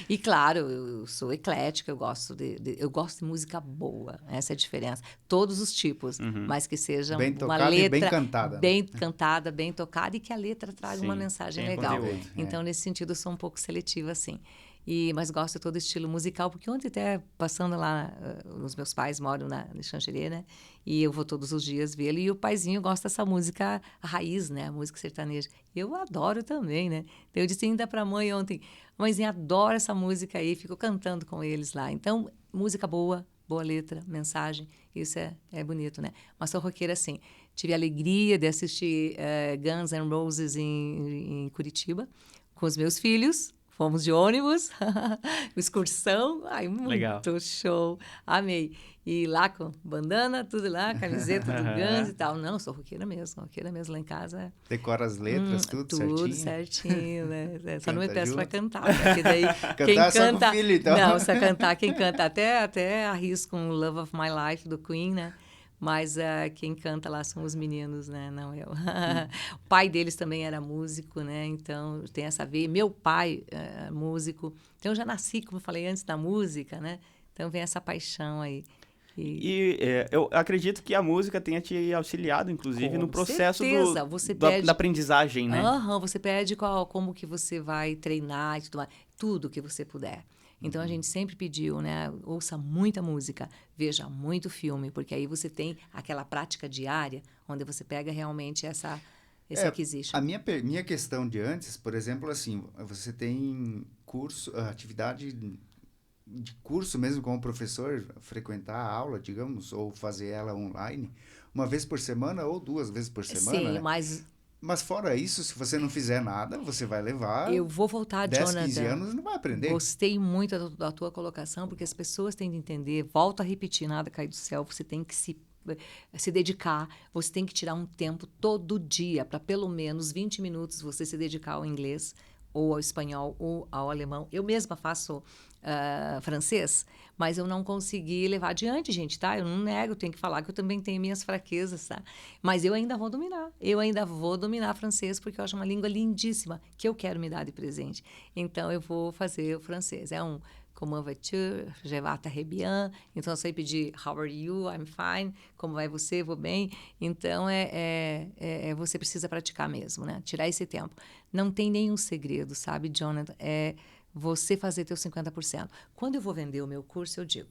E claro, eu sou eclética, eu gosto de música boa, essa é a diferença. Todos os tipos, mas que seja bem uma letra... e bem cantada. Bem cantada, bem tocada e que a letra traga uma mensagem legal. Conteúdo. Então, nesse sentido, eu sou um pouco seletiva, assim. Mas gosto de todo estilo musical, porque ontem até passando lá, os meus pais moram em Xanxerê, né? E eu vou todos os dias vê-lo, e o paizinho gosta dessa música raiz, né? A música sertaneja. Eu adoro também, né? Então, eu disse ainda para a mãe ontem, mãezinha, adoro essa música aí, fico cantando com eles lá. Então, música boa letra, mensagem, isso é bonito, né? Mas sou roqueira, assim. Tive a alegria de assistir Guns N' Roses em Curitiba, com os meus filhos. Fomos de ônibus, excursão, muito legal. Show, amei. E lá com bandana, tudo lá, camiseta do Guns e tal. Não, sou roqueira mesmo lá em casa. Decora as letras, tudo certinho? Tudo certinho, né? Só não me peço para cantar, porque daí quem canta... Só com o filho, então. Não, só cantar, quem canta até arrisco um Love of My Life do Queen, né? Mas quem canta lá são os meninos, né? Não eu. O pai deles também era músico, né? Então, tem essa veia. Meu pai é músico. Então, eu já nasci, como eu falei antes, da música, né? Então, vem essa paixão aí. Eu acredito que a música tenha te auxiliado, inclusive, no processo da aprendizagem, né? Você pede como que você vai treinar e tudo mais. Tudo que você puder. Então, a gente sempre pediu, né? Ouça muita música, veja muito filme, porque aí você tem aquela prática diária, onde você pega realmente esse acquisition. A minha questão de antes, por exemplo, assim, você tem atividade de curso mesmo como professor, frequentar a aula, digamos, ou fazer ela online, uma vez por semana ou 2 vezes por semana, Sim, né? Mas fora isso, se você não fizer nada, você vai levar... Eu vou voltar, 10, Jonathan. 15 anos não vai aprender. Gostei muito da tua colocação, porque as pessoas têm de entender, volto a repetir, nada cai do céu, você tem que se dedicar, você tem que tirar um tempo todo dia, para pelo menos 20 minutos você se dedicar ao inglês, ou ao espanhol, ou ao alemão. Eu mesma faço francês, mas eu não consegui levar adiante, gente, tá? Eu não nego, tenho que falar que eu também tenho minhas fraquezas, tá? Mas eu ainda vou dominar. Eu ainda vou dominar francês, porque eu acho uma língua lindíssima, que eu quero me dar de presente. Então, eu vou fazer o francês. Comment vas-tu? Je vais très bien. Então, eu sei pedir how are you? I'm fine. Como vai você? Vou bem. Então, você precisa praticar mesmo, né? Tirar esse tempo. Não tem nenhum segredo, sabe, Jonathan? Você fazer teu 50%. Quando eu vou vender o meu curso, eu digo,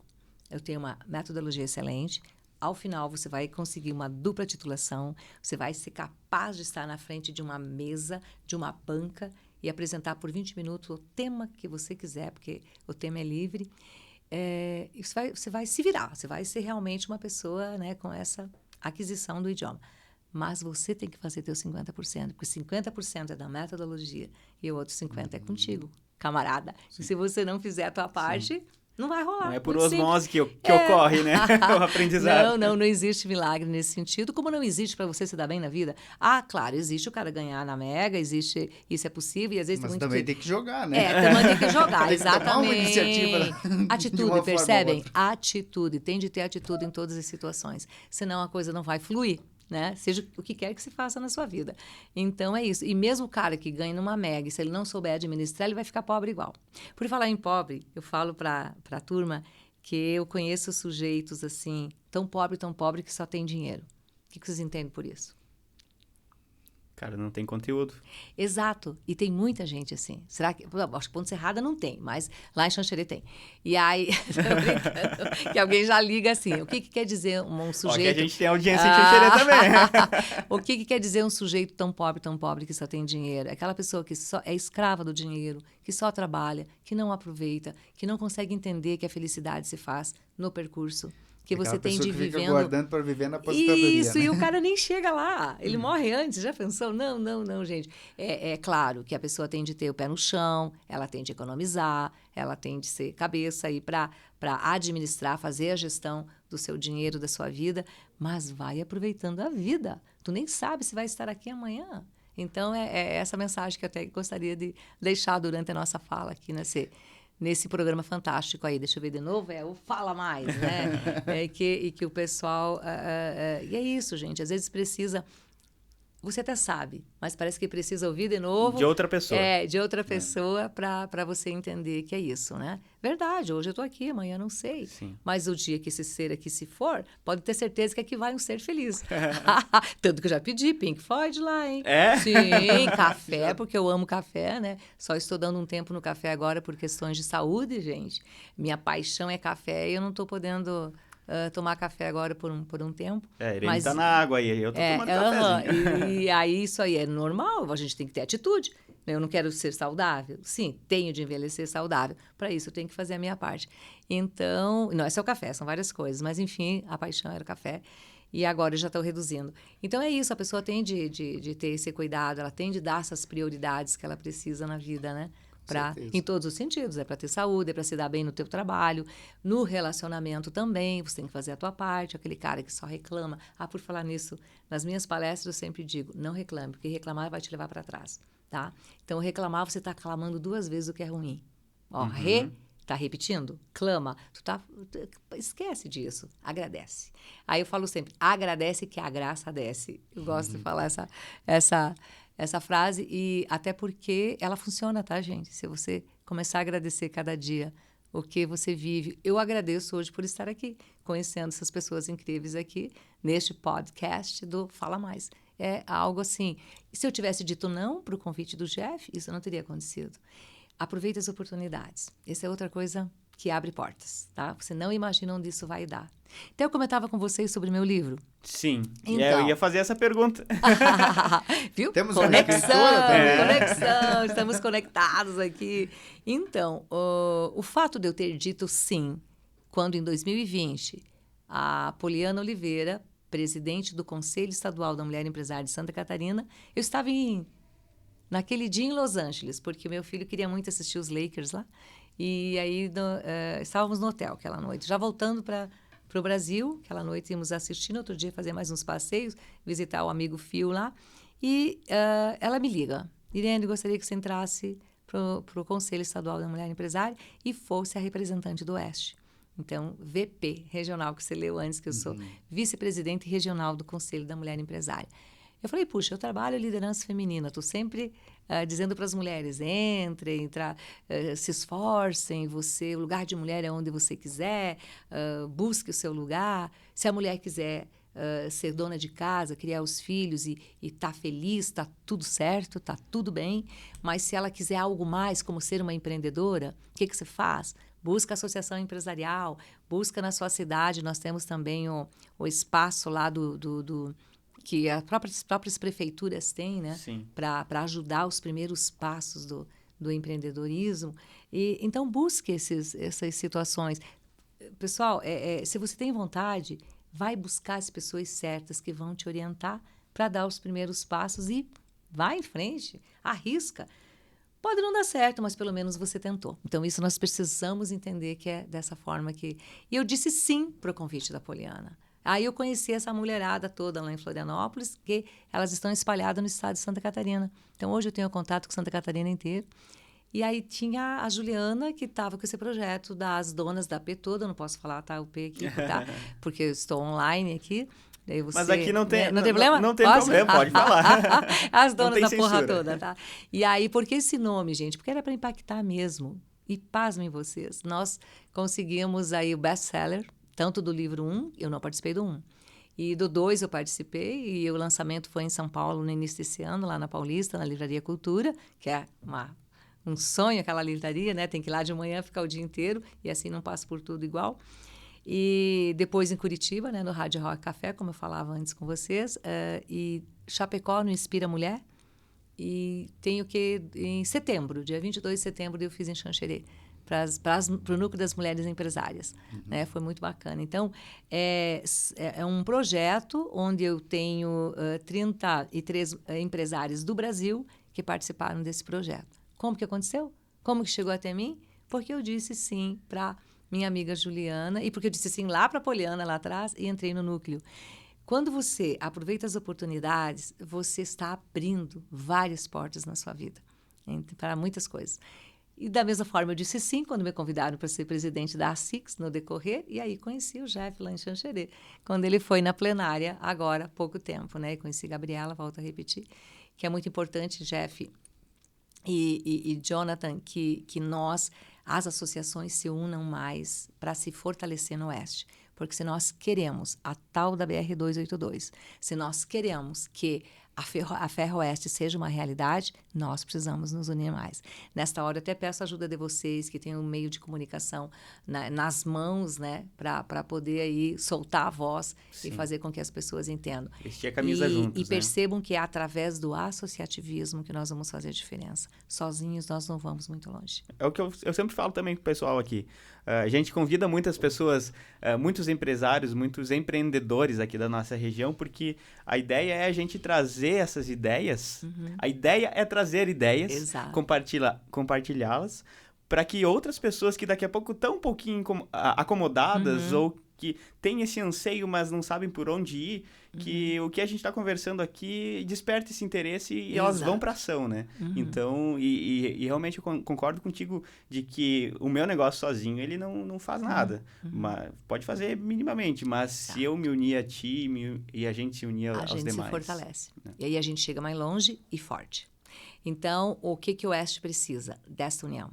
eu tenho uma metodologia excelente. Ao final, você vai conseguir uma dupla titulação. Você vai ser capaz de estar na frente de uma mesa, de uma banca, e apresentar por 20 minutos o tema que você quiser, porque o tema é livre. Você vai se virar, você vai ser realmente uma pessoa, né, com essa aquisição do idioma. Mas você tem que fazer teu 50%, porque 50% é da metodologia e o outro 50% é contigo. camarada. E se você não fizer a tua parte, não vai rolar. Não é por osmose que ocorre, né? O aprendizado. Não existe milagre nesse sentido. Como não existe para você se dar bem na vida? Ah, claro, existe o cara ganhar na Mega, existe, isso é possível. E às vezes mas tem também tem que jogar, né? Também tem que jogar, tem que tomar uma exatamente. iniciativa Atitude, percebem? Atitude, tem de ter atitude em todas as situações. Senão a coisa não vai fluir. Né? Seja o que quer que se faça na sua vida. Então, é isso. E mesmo o cara que ganha numa Mega, se ele não souber administrar, ele vai ficar pobre igual. Por falar em pobre, eu falo para a turma que eu conheço sujeitos assim, tão pobre, que só tem dinheiro. O que vocês entendem por isso? Cara, não tem conteúdo. Exato. E tem muita gente assim. Será que... Acho que Ponte Serrada não tem, mas lá em Xanxerê tem. E aí, que alguém já liga assim. O que quer dizer um sujeito... Ó, que a gente tem audiência em Xanxerê também. O que quer dizer um sujeito tão pobre, que só tem dinheiro? Aquela pessoa que só é escrava do dinheiro, que só trabalha, que não aproveita, que não consegue entender que a felicidade se faz no percurso. Que você tem de vivendo... Fica guardando para viver na aposentadoria. Isso, né? E o cara nem chega lá. Ele morre antes, já pensou? Não, gente. É claro que a pessoa tem de ter o pé no chão, ela tem de economizar, ela tem de ser cabeça aí para administrar, fazer a gestão do seu dinheiro, da sua vida, mas vai aproveitando a vida. Tu nem sabe se vai estar aqui amanhã. Então, é essa mensagem que eu até gostaria de deixar durante a nossa fala aqui nesse programa fantástico aí. Deixa eu ver de novo, o Fala Mais, né? E que o pessoal... e é isso, gente. Às vezes precisa... Você até sabe, mas parece que precisa ouvir de novo. De outra pessoa. De outra pessoa para você entender que é isso, né? Verdade, hoje eu estou aqui, amanhã não sei. Sim. Mas o dia que esse ser aqui se for, pode ter certeza que aqui vai um ser feliz. Tanto que eu já pedi Pink Floyd lá, hein? É? Sim, café, porque eu amo café, né? Só estou dando um tempo no café agora por questões de saúde, gente. Minha paixão é café e eu não estou podendo... tomar café agora por um tempo. Irene tá na água aí, eu tô tomando cafezinho. E aí isso aí é normal, a gente tem que ter atitude. Eu não quero ser saudável? Sim, tenho de envelhecer saudável. Para isso eu tenho que fazer a minha parte. Então, não é só o café, são várias coisas, mas enfim, a paixão era o café. E agora eu já estou reduzindo. Então é isso, a pessoa tem de ter esse cuidado, ela tem de dar essas prioridades que ela precisa na vida, né? Em todos os sentidos, para ter saúde, para se dar bem no teu trabalho, no relacionamento também, você tem que fazer a tua parte, aquele cara que só reclama. Por falar nisso, nas minhas palestras eu sempre digo, não reclame, porque reclamar vai te levar para trás, tá? Então, reclamar, você está clamando 2 vezes o que é ruim. Tá repetindo? Clama. Esquece disso. Agradece. Aí eu falo sempre, agradece que a graça desce. Eu gosto de falar essa frase, e até porque ela funciona, tá, gente? Se você começar a agradecer cada dia o que você vive. Eu agradeço hoje por estar aqui, conhecendo essas pessoas incríveis aqui, neste podcast do Fala Mais. É algo assim, se eu tivesse dito não para o convite do Jeff, isso não teria acontecido. Aproveite as oportunidades. Essa é outra coisa que abre portas, tá? Você não imagina onde isso vai dar. Então, eu comentava com vocês sobre meu livro. Sim, então, eu ia fazer essa pergunta. Viu? Temos conexão, também. Conexão, estamos conectados aqui. Então, o fato de eu ter dito sim, quando em 2020, a Poliana Oliveira, presidente do Conselho Estadual da Mulher Empresária de Santa Catarina, eu estava naquele dia em Los Angeles, porque meu filho queria muito assistir os Lakers lá. E aí estávamos no hotel aquela noite, já voltando para o Brasil. Aquela noite íamos assistir, no outro dia fazer mais uns passeios, visitar o amigo Phil lá. E ela me liga. Irene, gostaria que você entrasse para o Conselho Estadual da Mulher Empresária e fosse a representante do Oeste. Então, VP regional, que você leu antes, que eu sou vice-presidente regional do Conselho da Mulher Empresária. Eu falei, puxa, eu trabalho liderança feminina, estou sempre dizendo para as mulheres, entrem, se esforcem, o lugar de mulher é onde você quiser, busque o seu lugar. Se a mulher quiser ser dona de casa, criar os filhos e tá feliz, tá tudo certo, tá tudo bem. Mas se ela quiser algo mais, como ser uma empreendedora, o que você faz? Busca a associação empresarial, busca na sua cidade. Nós temos também o espaço lá que as próprias prefeituras têm, né? Para ajudar os primeiros passos do empreendedorismo. Então, busque essas situações. Pessoal, se você tem vontade, vai buscar as pessoas certas que vão te orientar para dar os primeiros passos e vai em frente, arrisca. Pode não dar certo, mas pelo menos você tentou. Então, isso nós precisamos entender que é dessa forma que... E eu disse sim para o convite da Poliana. Aí eu conheci essa mulherada toda lá em Florianópolis, que elas estão espalhadas no estado de Santa Catarina. Então, hoje eu tenho contato com Santa Catarina inteira. E aí tinha a Juliana, que estava com esse projeto das donas da P toda. Eu não posso falar, tá, o P aqui, tá? Porque eu estou online aqui. Daí você, mas aqui não tem, não tem problema? Não tem problema, pode falar. As donas da censura. porra toda, tá? E aí, por que esse nome, gente? Porque era para impactar mesmo. E pasmem vocês, nós conseguimos aí o best-seller, tanto do livro 1, eu não participei do 1, e do 2 eu participei, e o lançamento foi em São Paulo no início desse ano, lá na Paulista, na Livraria Cultura, que é um sonho aquela livraria, né? Tem que ir lá de manhã, ficar o dia inteiro, e assim não passa por tudo igual. E depois em Curitiba, né, no Rádio Rock Café, como eu falava antes com vocês, e Chapecó no Inspira Mulher, e tenho que, em setembro, dia 22 de setembro, eu fiz em Xanxerê, para o núcleo das mulheres empresárias. Né? Foi muito bacana. Então, é um projeto onde eu tenho 33 empresários do Brasil que participaram desse projeto. Como que aconteceu? Como que chegou até mim? Porque eu disse sim para minha amiga Juliana, e porque eu disse sim lá para a Poliana, lá atrás, e entrei no núcleo. Quando você aproveita as oportunidades, você está abrindo várias portas na sua vida, para muitas coisas. E da mesma forma, eu disse sim quando me convidaram para ser presidente da ASICS no decorrer, e aí conheci o Jeff lá em Xanxerê, quando ele foi na plenária, agora há pouco tempo, né? E conheci Gabriela, volto a repetir, que é muito importante, Jeff e Jonathan, que nós, as associações, se unam mais para se fortalecer no Oeste. Porque se nós queremos a tal da BR-282, se nós queremos que a Ferroeste seja uma realidade, nós precisamos nos unir mais. Nesta hora, eu até peço a ajuda de vocês, que têm um meio de comunicação nas mãos, né, para poder aí soltar a voz Sim. e fazer com que as pessoas entendam. Vestir a camisa juntos, e percebam que é através do associativismo que nós vamos fazer a diferença. Sozinhos, nós não vamos muito longe. É o que eu sempre falo também com o pessoal aqui. A gente convida muitas pessoas, muitos empresários, muitos empreendedores aqui da nossa região, porque a ideia é a gente trazer essas ideias. A ideia é trazer ideias, compartilhá-las, para que outras pessoas que daqui a pouco estão um pouquinho acomodadas ou que têm esse anseio, mas não sabem por onde ir, que o que a gente está conversando aqui desperta esse interesse e elas vão para ação, né? Então, e realmente eu concordo contigo de que o meu negócio sozinho, ele não faz nada. Mas pode fazer minimamente, mas se eu me unir a ti e a gente se unir aos demais... A gente se fortalece. Né? E aí a gente chega mais longe e forte. Então, o que o Oeste precisa dessa união?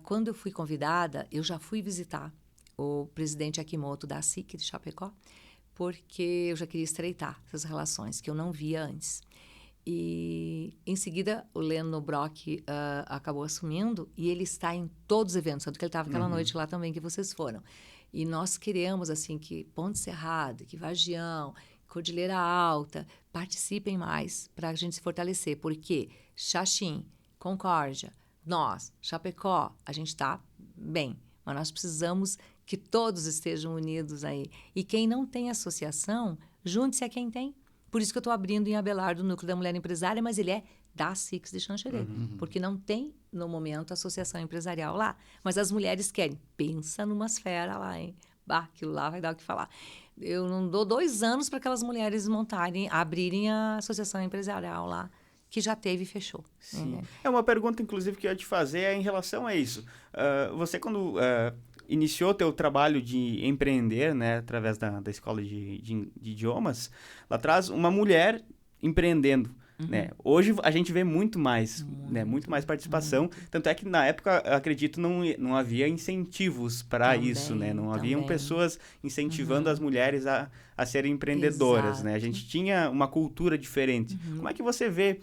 Quando eu fui convidada, eu já fui visitar o presidente Akimoto da SIC de Chapecó, porque eu já queria estreitar essas relações que eu não via antes. E, em seguida, o Leno Brock acabou assumindo e ele está em todos os eventos, tanto que ele estava aquela noite lá também que vocês foram. E nós queremos, assim, que Ponte Serrada, que Vargião, Cordilheira Alta participem mais para a gente se fortalecer, porque Xaxim, Concórdia, nós, Chapecó, a gente está bem, mas nós precisamos que todos estejam unidos aí. E quem não tem associação, junte-se a quem tem. Por isso que eu estou abrindo em Abelardo o Núcleo da Mulher Empresária, mas ele é da SICS de Xanxerê, porque não tem, no momento, associação empresarial lá. Mas as mulheres querem. Pensa numa esfera lá, hein? Aquilo lá vai dar o que falar. Eu não dou 2 anos para aquelas mulheres abrirem a associação empresarial lá, que já teve e fechou. Sim. É uma pergunta, inclusive, que eu ia te fazer em relação a isso. Você, quando... iniciou teu trabalho de empreender, né, através da escola de idiomas, lá atrás, uma mulher empreendendo, né? Hoje a gente vê muito mais participação, tanto é que na época, acredito, não havia incentivos para isso, né? Não haviam pessoas incentivando as mulheres a serem empreendedoras, né? A gente tinha uma cultura diferente. Como é que você vê...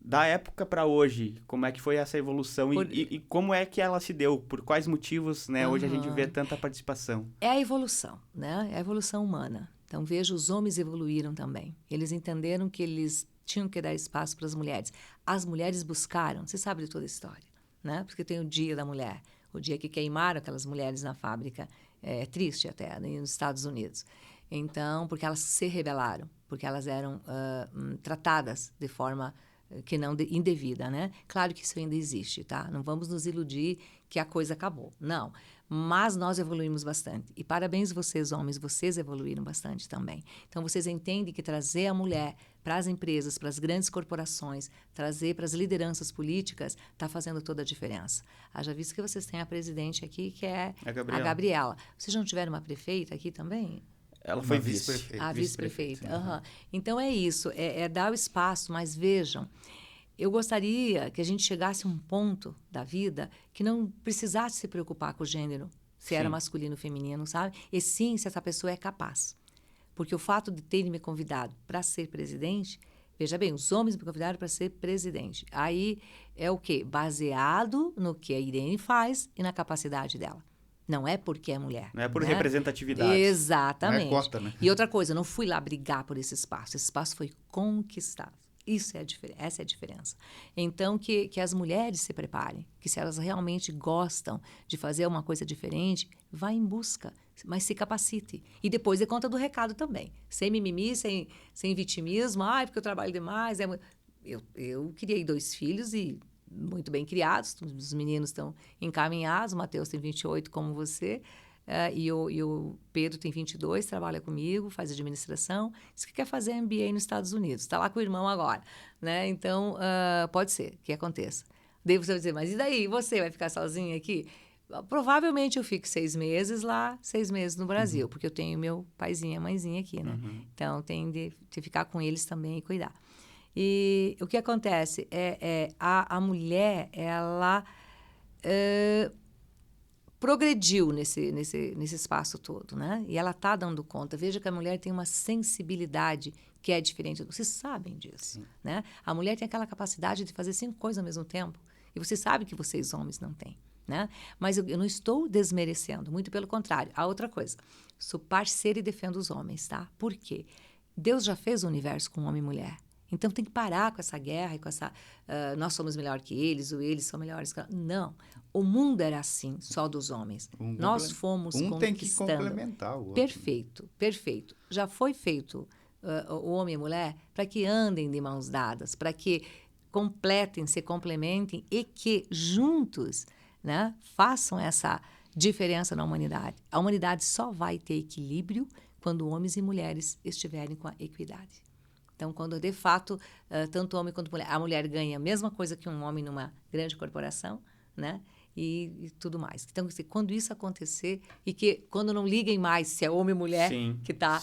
da época para hoje, como é que foi essa evolução e como é que ela se deu? Por quais motivos, né? Hoje a gente vê tanta participação. É a evolução, né? É a evolução humana. Então, veja, os homens evoluíram também. Eles entenderam que eles tinham que dar espaço para as mulheres. As mulheres buscaram, você sabe de toda a história, né? Porque tem o Dia da Mulher, o dia que queimaram aquelas mulheres na fábrica. É triste até, nos Estados Unidos. Então, porque elas se rebelaram, porque elas eram tratadas de forma... que não indevida, né? Claro que isso ainda existe, tá? Não vamos nos iludir que a coisa acabou. Não. Mas nós evoluímos bastante. E parabéns vocês, homens, vocês evoluíram bastante também. Então, vocês entendem que trazer a mulher para as empresas, para as grandes corporações, trazer para as lideranças políticas, está fazendo toda a diferença. Haja visto que vocês têm a presidente aqui, que é a Gabriela. Vocês não tiveram uma prefeita aqui também? Ela foi vice-prefeita. A vice-prefeita. Uhum. Então, é isso, é dar o espaço, mas vejam, eu gostaria que a gente chegasse a um ponto da vida que não precisasse se preocupar com o gênero, se era masculino ou feminino, sabe? E sim, se essa pessoa é capaz. Porque o fato de terem me convidado para ser presidente, veja bem, os homens me convidaram para ser presidente. Aí é o quê? Baseado no que a Irene faz e na capacidade dela. Não é porque é mulher. Não é por representatividade. Exatamente. Não é cota, né? E outra coisa, eu não fui lá brigar por esse espaço. Esse espaço foi conquistado. Isso é essa é a diferença. Então, que as mulheres se preparem, que se elas realmente gostam de fazer uma coisa diferente, vá em busca, mas se capacite. E depois dê conta do recado também. Sem mimimi, sem vitimismo. Porque eu trabalho demais. Eu criei 2 filhos e muito bem criados. Os meninos estão encaminhados. O Matheus tem 28, como você. E o Pedro tem 22, trabalha comigo, faz administração, diz que quer fazer MBA nos Estados Unidos, está lá com o irmão agora, né? Então, pode ser que aconteça. Daí você vai dizer, mas e daí? Você vai ficar sozinha aqui? Provavelmente eu fico 6 meses lá, 6 meses no Brasil, porque eu tenho meu paizinho e mãezinha aqui, né? Então, tem de ficar com eles também e cuidar. E o que acontece a mulher, ela... progrediu nesse espaço todo, né? E ela está dando conta. Veja que a mulher tem uma sensibilidade que é diferente. Vocês sabem disso, né? A mulher tem aquela capacidade de fazer 5 coisas ao mesmo tempo. E você sabe que vocês, homens, não têm, né? Mas eu não estou desmerecendo, muito pelo contrário. A outra coisa, sou parceira e defendo os homens, tá? Por quê? Deus já fez o universo com homem e mulher. Então, tem que parar com essa guerra e com essa... nós somos melhor que eles, ou eles são melhores que... Não. O mundo era assim, só dos homens. Nós fomos conquistando. Tem que complementar o outro. Perfeito, perfeito. Já foi feito o homem e a mulher para que andem de mãos dadas, para que completem, se complementem e que juntos, né, façam essa diferença na humanidade. A humanidade só vai ter equilíbrio quando homens e mulheres estiverem com a equidade. Então, quando, de fato, tanto homem quanto mulher... A mulher ganha a mesma coisa que um homem numa grande corporação, né? E tudo mais. Então, quando isso acontecer... E que quando não liguem mais se é homem ou mulher que está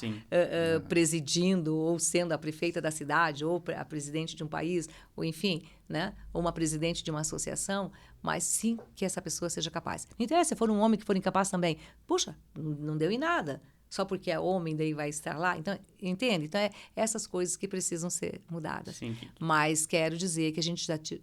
presidindo ou sendo a prefeita da cidade ou a presidente de um país, ou enfim, né? Ou uma presidente de uma associação, mas sim que essa pessoa seja capaz. Não interessa se for um homem que for incapaz também. Puxa, não deu em nada. Só porque é homem, daí vai estar lá. Então, entende? Então, essas coisas que precisam ser mudadas. Sim. Mas quero dizer que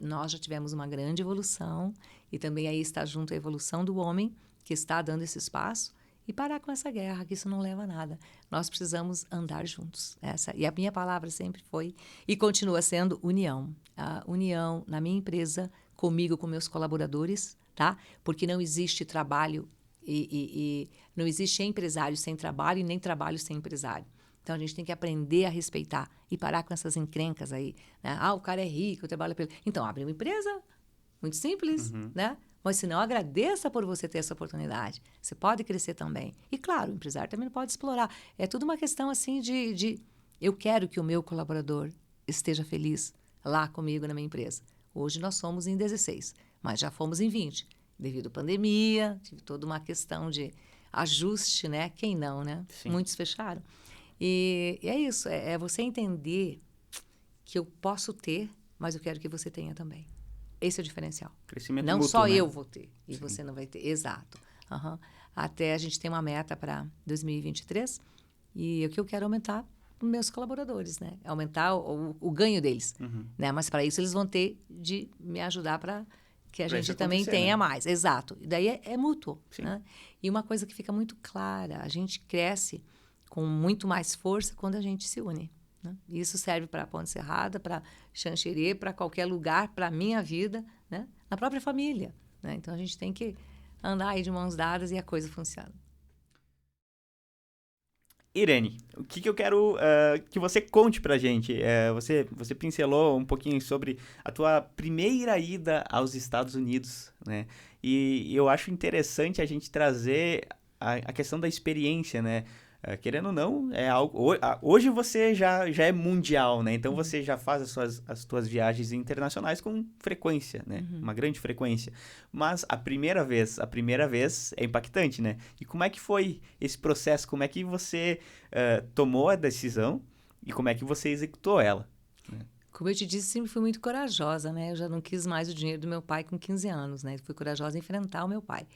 nós já tivemos uma grande evolução e também aí está junto a evolução do homem, que está dando esse espaço, e parar com essa guerra, que isso não leva a nada. Nós precisamos andar juntos. E a minha palavra sempre foi e continua sendo união. A união na minha empresa, comigo, com meus colaboradores, tá? Porque não existe trabalho e não existe empresário sem trabalho e nem trabalho sem empresário. Então, a gente tem que aprender a respeitar e parar com essas encrencas aí. Né? O cara é rico, eu trabalho pelo... Então, abre uma empresa, muito simples, né? Mas, se não, agradeça por você ter essa oportunidade. Você pode crescer também. E, claro, o empresário também não pode explorar. É tudo uma questão, assim, de... Eu quero que o meu colaborador esteja feliz lá comigo na minha empresa. Hoje, nós somos em 16, mas já fomos em 20. Devido à pandemia, tive toda uma questão de ajuste, né? Quem não, né? Sim. Muitos fecharam. E é isso, é você entender que eu posso ter, mas eu quero que você tenha também. Esse é o diferencial. Crescimento não mútuo, só né? eu vou ter e você não vai ter. Exato. Até a gente tem uma meta para 2023 e o que eu quero aumentar os meus colaboradores, né? Aumentar o ganho deles. Né? Mas para isso eles vão ter de me ajudar para... que a gente também tenha mais. Exato. E daí é mútuo. Né? E uma coisa que fica muito clara, a gente cresce com muito mais força quando a gente se une. Né? E isso serve para Ponte Serrada, para Xanxerê, para qualquer lugar, para a minha vida, né? Na própria família. Né? Então, a gente tem que andar aí de mãos dadas e a coisa funciona. Irene, o que eu quero que você conte pra gente? Você pincelou um pouquinho sobre a tua primeira ida aos Estados Unidos, né? E eu acho interessante a gente trazer a questão da experiência, né? Querendo ou não, é algo. Hoje você já é mundial, né? Então você já faz as suas viagens internacionais com frequência, né? Uma grande frequência. Mas a primeira vez é impactante, né? E como é que foi esse processo? Como é que você tomou a decisão e como é que você executou ela? Como eu te disse, sempre fui muito corajosa, né? Eu já não quis mais o dinheiro do meu pai com 15 anos, né? Fui corajosa em enfrentar o meu pai.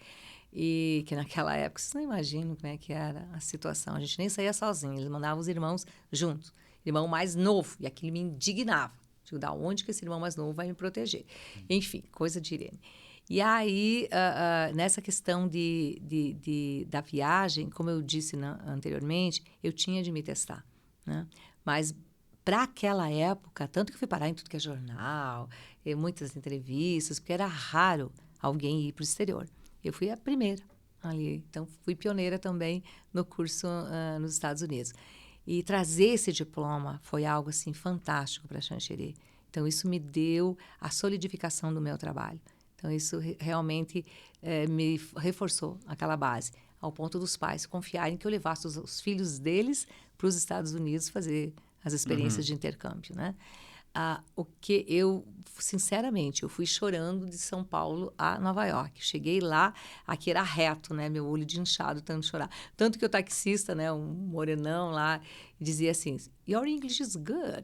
E que naquela época, vocês não imaginam como é que era a situação. A gente nem saía sozinho, eles mandavam os irmãos juntos. Irmão mais novo, e aquilo me indignava. Digo, da onde que esse irmão mais novo vai me proteger? Enfim, coisa de Irene. E aí, nessa questão da viagem, como eu disse anteriormente, eu tinha de me testar, né? Mas para aquela época, tanto que eu fui parar em tudo que é jornal, muitas entrevistas, porque era raro alguém ir para o exterior. Eu fui a primeira ali, então fui pioneira também no curso nos Estados Unidos. E trazer esse diploma foi algo assim fantástico para Xanxerê. Então isso me deu a solidificação do meu trabalho. Então isso realmente me reforçou aquela base, ao ponto dos pais confiarem que eu levasse os filhos deles para os Estados Unidos fazer as experiências de intercâmbio, né? O que eu, sinceramente, eu fui chorando de São Paulo a Nova York. Cheguei lá, aqui era reto, né? Meu olho de inchado, tanto chorar. Tanto que o taxista, né? Um morenão lá, dizia assim, your English is good.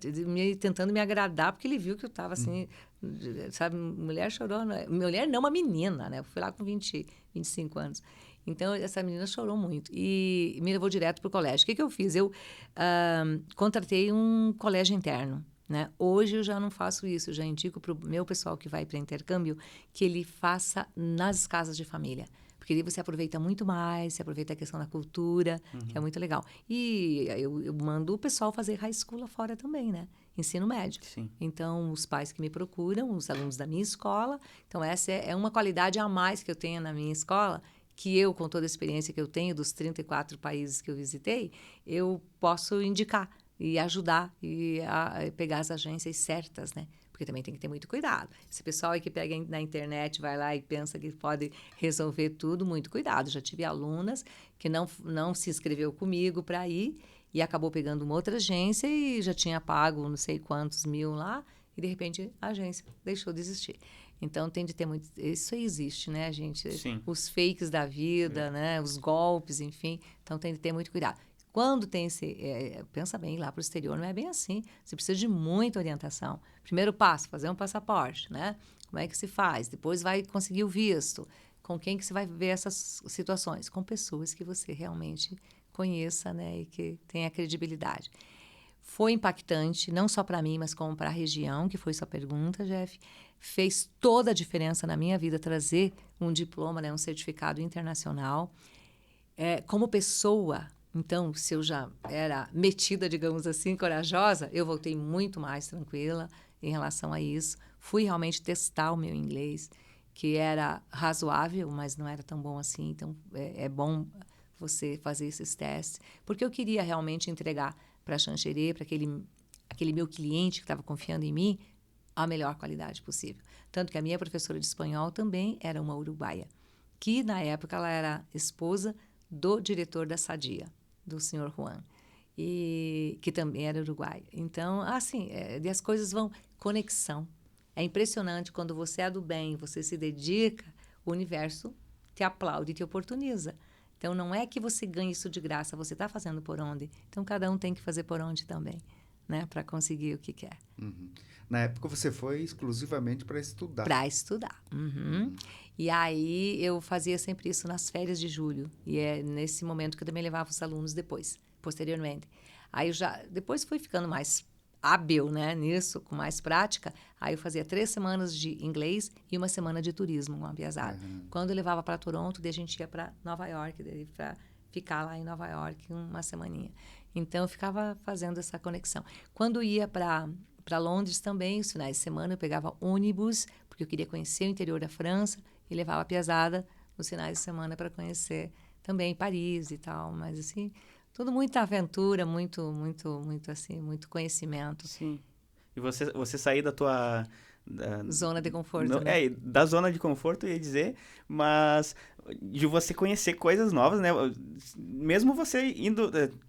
Tentando me agradar, porque ele viu que eu estava assim, sabe? Mulher chorou. Mulher não, uma menina, né? Eu fui lá com 25 anos. Então, essa menina chorou muito e me levou direto para o colégio. O que eu fiz? Eu contratei um colégio interno. Né? Hoje eu já não faço isso, eu já indico para o meu pessoal que vai para intercâmbio que ele faça nas casas de família. Porque aí você aproveita muito mais, você aproveita a questão da cultura, que é muito legal. E eu mando o pessoal fazer high school lá fora também, né? Ensino médio. Sim. Então, os pais que me procuram, os alunos da minha escola. Então, essa é uma qualidade a mais que eu tenho na minha escola, que eu, com toda a experiência que eu tenho dos 34 países que eu visitei, eu posso indicar e ajudar e a pegar as agências certas, né? Porque também tem que ter muito cuidado. Esse pessoal aí que pega na internet, vai lá e pensa que pode resolver tudo, muito cuidado. Já tive alunas que não se inscreveu comigo para ir e acabou pegando uma outra agência e já tinha pago não sei quantos mil lá e, de repente, a agência deixou de existir. Então, tem de ter muito... Isso aí existe, né, gente? Sim. Os fakes da vida, né? Os golpes, enfim. Então, tem de ter muito cuidado. Quando tem esse... pensa bem, lá para o exterior não é bem assim. Você precisa de muita orientação. Primeiro passo, fazer um passaporte, né? Como é que se faz? Depois vai conseguir o visto. Com quem que você vai ver essas situações? Com pessoas que você realmente conheça, né? E que tenha credibilidade. Foi impactante, não só para mim, mas como para a região, que foi sua pergunta, Jeff. Fez toda a diferença na minha vida trazer um diploma, né? Um certificado internacional. Como pessoa... Então, se eu já era metida, digamos assim, corajosa, eu voltei muito mais tranquila em relação a isso. Fui realmente testar o meu inglês, que era razoável, mas não era tão bom assim. Então, é bom você fazer esses testes, porque eu queria realmente entregar para a Xanxerê, para aquele meu cliente que estava confiando em mim, a melhor qualidade possível. Tanto que a minha professora de espanhol também era uma uruguaia, que na época ela era esposa do diretor da Sadia, do senhor Juan, e que também era uruguaio. Então, assim, as coisas vão... Conexão. É impressionante quando você é do bem, você se dedica, o universo te aplaude e te oportuniza. Então, não é que você ganhe isso de graça, você está fazendo por onde. Então, cada um tem que fazer por onde também, né? Para conseguir o que quer. Uhum. Na época, você foi exclusivamente para estudar. Para estudar. Uhum. E aí, eu fazia sempre isso nas férias de julho. E é nesse momento que eu também levava os alunos posteriormente. Aí, depois fui ficando mais hábil, né, nisso, com mais prática. Aí, eu fazia 3 semanas de inglês e 1 semana de turismo, uma piazada. Quando eu levava para Toronto, daí a gente ia para Nova York, para ficar lá em Nova York uma semaninha. Então, eu ficava fazendo essa conexão. Quando ia para Londres também, os finais de semana, eu pegava ônibus, porque eu queria conhecer o interior da França, e levava a piazada nos finais de semana para conhecer também Paris e tal. Mas, assim, Tudo muita aventura, muito assim, muito conhecimento. Sim. E você sair da tua... zona de conforto, né? Da zona de conforto, eu ia dizer, mas de você conhecer coisas novas, né? Mesmo você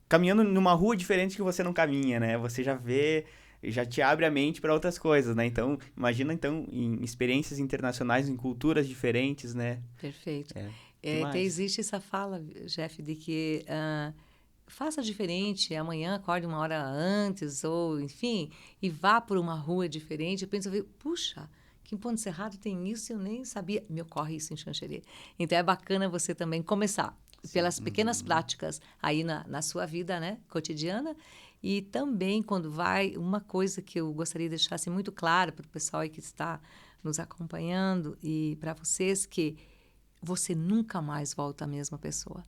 caminhando numa rua diferente que você não caminha, né? Você já vê, já te abre a mente para outras coisas, né? Então, imagina, então, em experiências internacionais, em culturas diferentes, né? Perfeito. Demais. Existe essa fala, Jeff, de que faça diferente, amanhã acorde uma hora antes, ou enfim, e vá por uma rua diferente. Eu penso, puxa, que em Ponte Serrada tem isso, eu nem sabia. Me ocorre isso em Xanxerê. Então é bacana você também começar pelas pequenas práticas aí na sua vida, né, cotidiana. E também quando vai, uma coisa que eu gostaria de deixar assim, muito clara para o pessoal aí que está nos acompanhando e para vocês, que você nunca mais volta a mesma pessoa.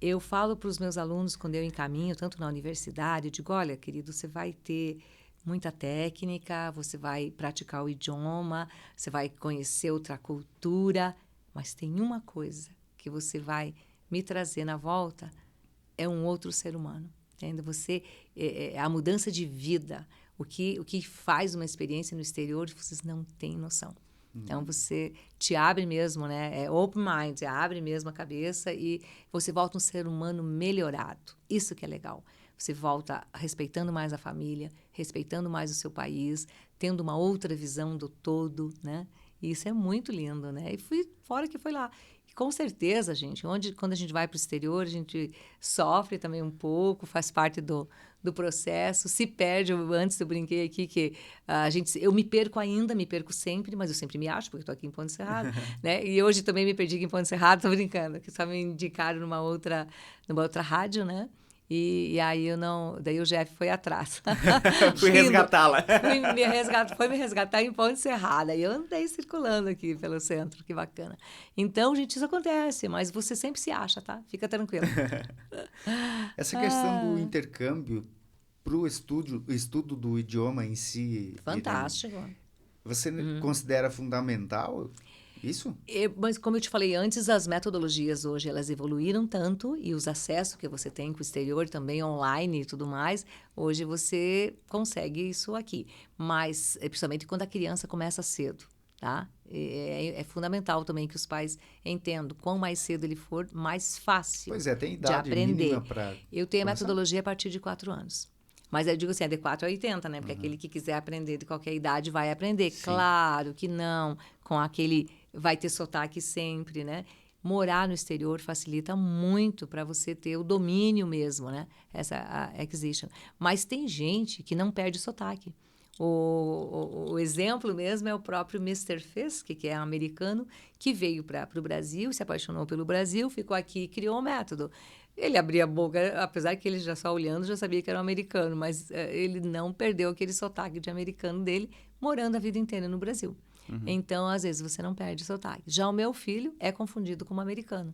Eu falo para os meus alunos, quando eu encaminho, tanto na universidade, eu digo, olha, querido, você vai ter muita técnica, você vai praticar o idioma, você vai conhecer outra cultura, mas tem uma coisa que você vai me trazer na volta, é um outro ser humano. Entende? Você, a mudança de vida, o que faz uma experiência no exterior, vocês não têm noção. Então, você te abre mesmo, né? É open mind, abre mesmo a cabeça e você volta um ser humano melhorado. Isso que é legal. Você volta respeitando mais a família, respeitando mais o seu país, tendo uma outra visão do todo, né? E isso é muito lindo, né? E fora que foi lá. E com certeza, gente, quando a gente vai para o exterior, a gente sofre também um pouco, faz parte do processo, se perde. Antes eu brinquei aqui que eu me perco sempre, mas eu sempre me acho, porque estou aqui em Ponte Serrada, né? E hoje também me perdi aqui em Ponte Serrada, estou brincando, que só me indicaram numa outra rádio, né? E aí daí o Jeff foi atrás. Fui resgatá-la. Foi me resgatar em Ponte Serrada. E eu andei circulando aqui pelo centro, que bacana. Então, gente, isso acontece, mas você sempre se acha, tá? Fica tranquilo. Essa questão do intercâmbio para o estudo do idioma em si, fantástico. Irene, você considera fundamental isso? Mas como eu te falei antes, as metodologias hoje elas evoluíram tanto e os acessos que você tem com o exterior também online e tudo mais, hoje você consegue isso aqui. Mas principalmente quando a criança começa cedo, tá? É fundamental também que os pais entendam. Quanto mais cedo ele for, mais fácil tem idade de aprender. mínima para Eu tenho a metodologia a partir de 4 anos. Mas eu digo assim, é de 4 a 80, né? Porque aquele que quiser aprender de qualquer idade vai aprender. Sim. Claro que não, com aquele... vai ter sotaque sempre, né? Morar no exterior facilita muito para você ter o domínio mesmo, né? Essa acquisition. Mas tem gente que não perde sotaque. O exemplo mesmo é o próprio Mr. Fisk, que é americano, que veio para o Brasil, se apaixonou pelo Brasil, ficou aqui e criou um método. Ele abria a boca, apesar que ele já só olhando já sabia que era um americano, mas ele não perdeu aquele sotaque de americano dele, morando a vida inteira no Brasil. Então, às vezes, você não perde sotaque. Já o meu filho é confundido com um americano.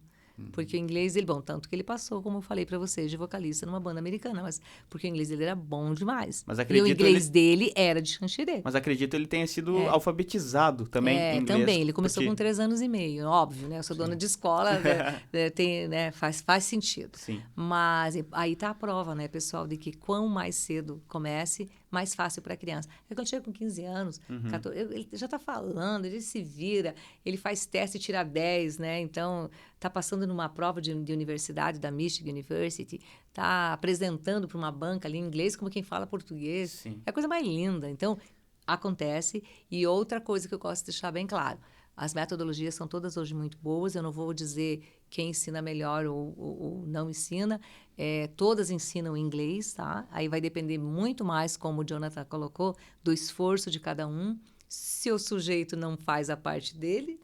Porque o inglês dele, tanto que ele passou, como eu falei para vocês, de vocalista numa banda americana, mas porque o inglês dele era bom demais. Mas e o inglês dele era de Xanxerê. Mas acredito ele tenha sido alfabetizado também em inglês. Também. Ele começou com 3 anos e meio, óbvio, né? Eu sou dona de escola, faz sentido. Sim. Mas aí está a prova, né, pessoal, de que quanto mais cedo comece, mais fácil para a criança. Aí quando chega com 15 anos, 14, ele já está falando, ele se vira, ele faz teste e tira 10, né? Então, está passando numa prova de universidade, da Michigan University, está apresentando para uma banca ali em inglês como quem fala português. Sim. É a coisa mais linda. Então, acontece. E outra coisa que eu gosto de deixar bem claro, as metodologias são todas hoje muito boas, eu não vou dizer quem ensina melhor ou não ensina, todas ensinam inglês, tá? Aí vai depender muito mais, como o Jonathan colocou, do esforço de cada um. Se o sujeito não faz a parte dele,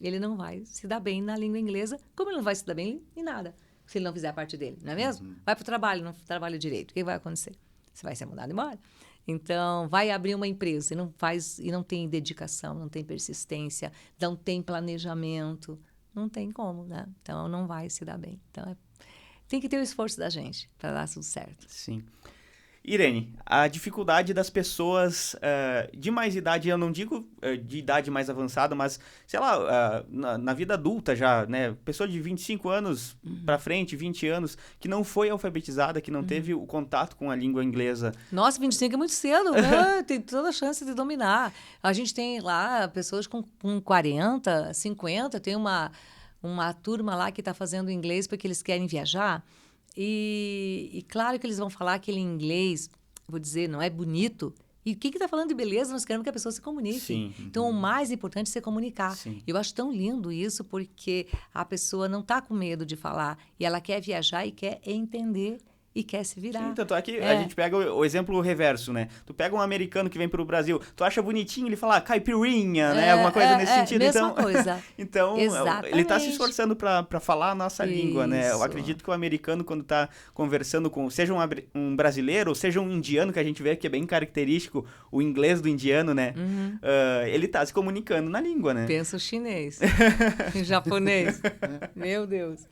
ele não vai se dar bem na língua inglesa, como ele não vai se dar bem em nada, se ele não fizer a parte dele, não é mesmo? Vai para o trabalho, não trabalha direito, o que vai acontecer? Você vai ser mandado embora. Então, vai abrir uma empresa e não tem dedicação, não tem persistência, não tem planejamento, não tem como, né? Então, não vai se dar bem. Então, tem que ter o esforço da gente para dar tudo certo. Sim. Irene, a dificuldade das pessoas de mais idade, eu não digo de idade mais avançada, mas, sei lá, na vida adulta já, né? Pessoa de 25 anos para frente, 20 anos, que não foi alfabetizada, que não teve o contato com a língua inglesa. Nossa, 25 é muito cedo, né? Tem toda a chance de dominar. A gente tem lá pessoas com 40, 50, tem uma turma lá que está fazendo inglês porque eles querem viajar. E claro que eles vão falar aquele inglês, vou dizer, não é bonito. E o que está falando de beleza? Nós queremos que a pessoa se comunique. Sim. Então, o mais importante é se comunicar. Sim. Eu acho tão lindo isso, porque a pessoa não está com medo de falar. E ela quer viajar e quer entender e quer se virar. Sim, tanto é que a gente pega o exemplo reverso, né? Tu pega um americano que vem pro Brasil, tu acha bonitinho, ele fala caipirinha, né? Alguma coisa nesse sentido. Mesma coisa. Então, ele tá se esforçando para falar a nossa língua, né? Eu acredito que o americano, quando tá conversando com, seja um brasileiro, ou seja um indiano, que a gente vê que é bem característico, o inglês do indiano, né? Ele tá se comunicando na língua, né? Pensa o chinês, o japonês. Meu Deus.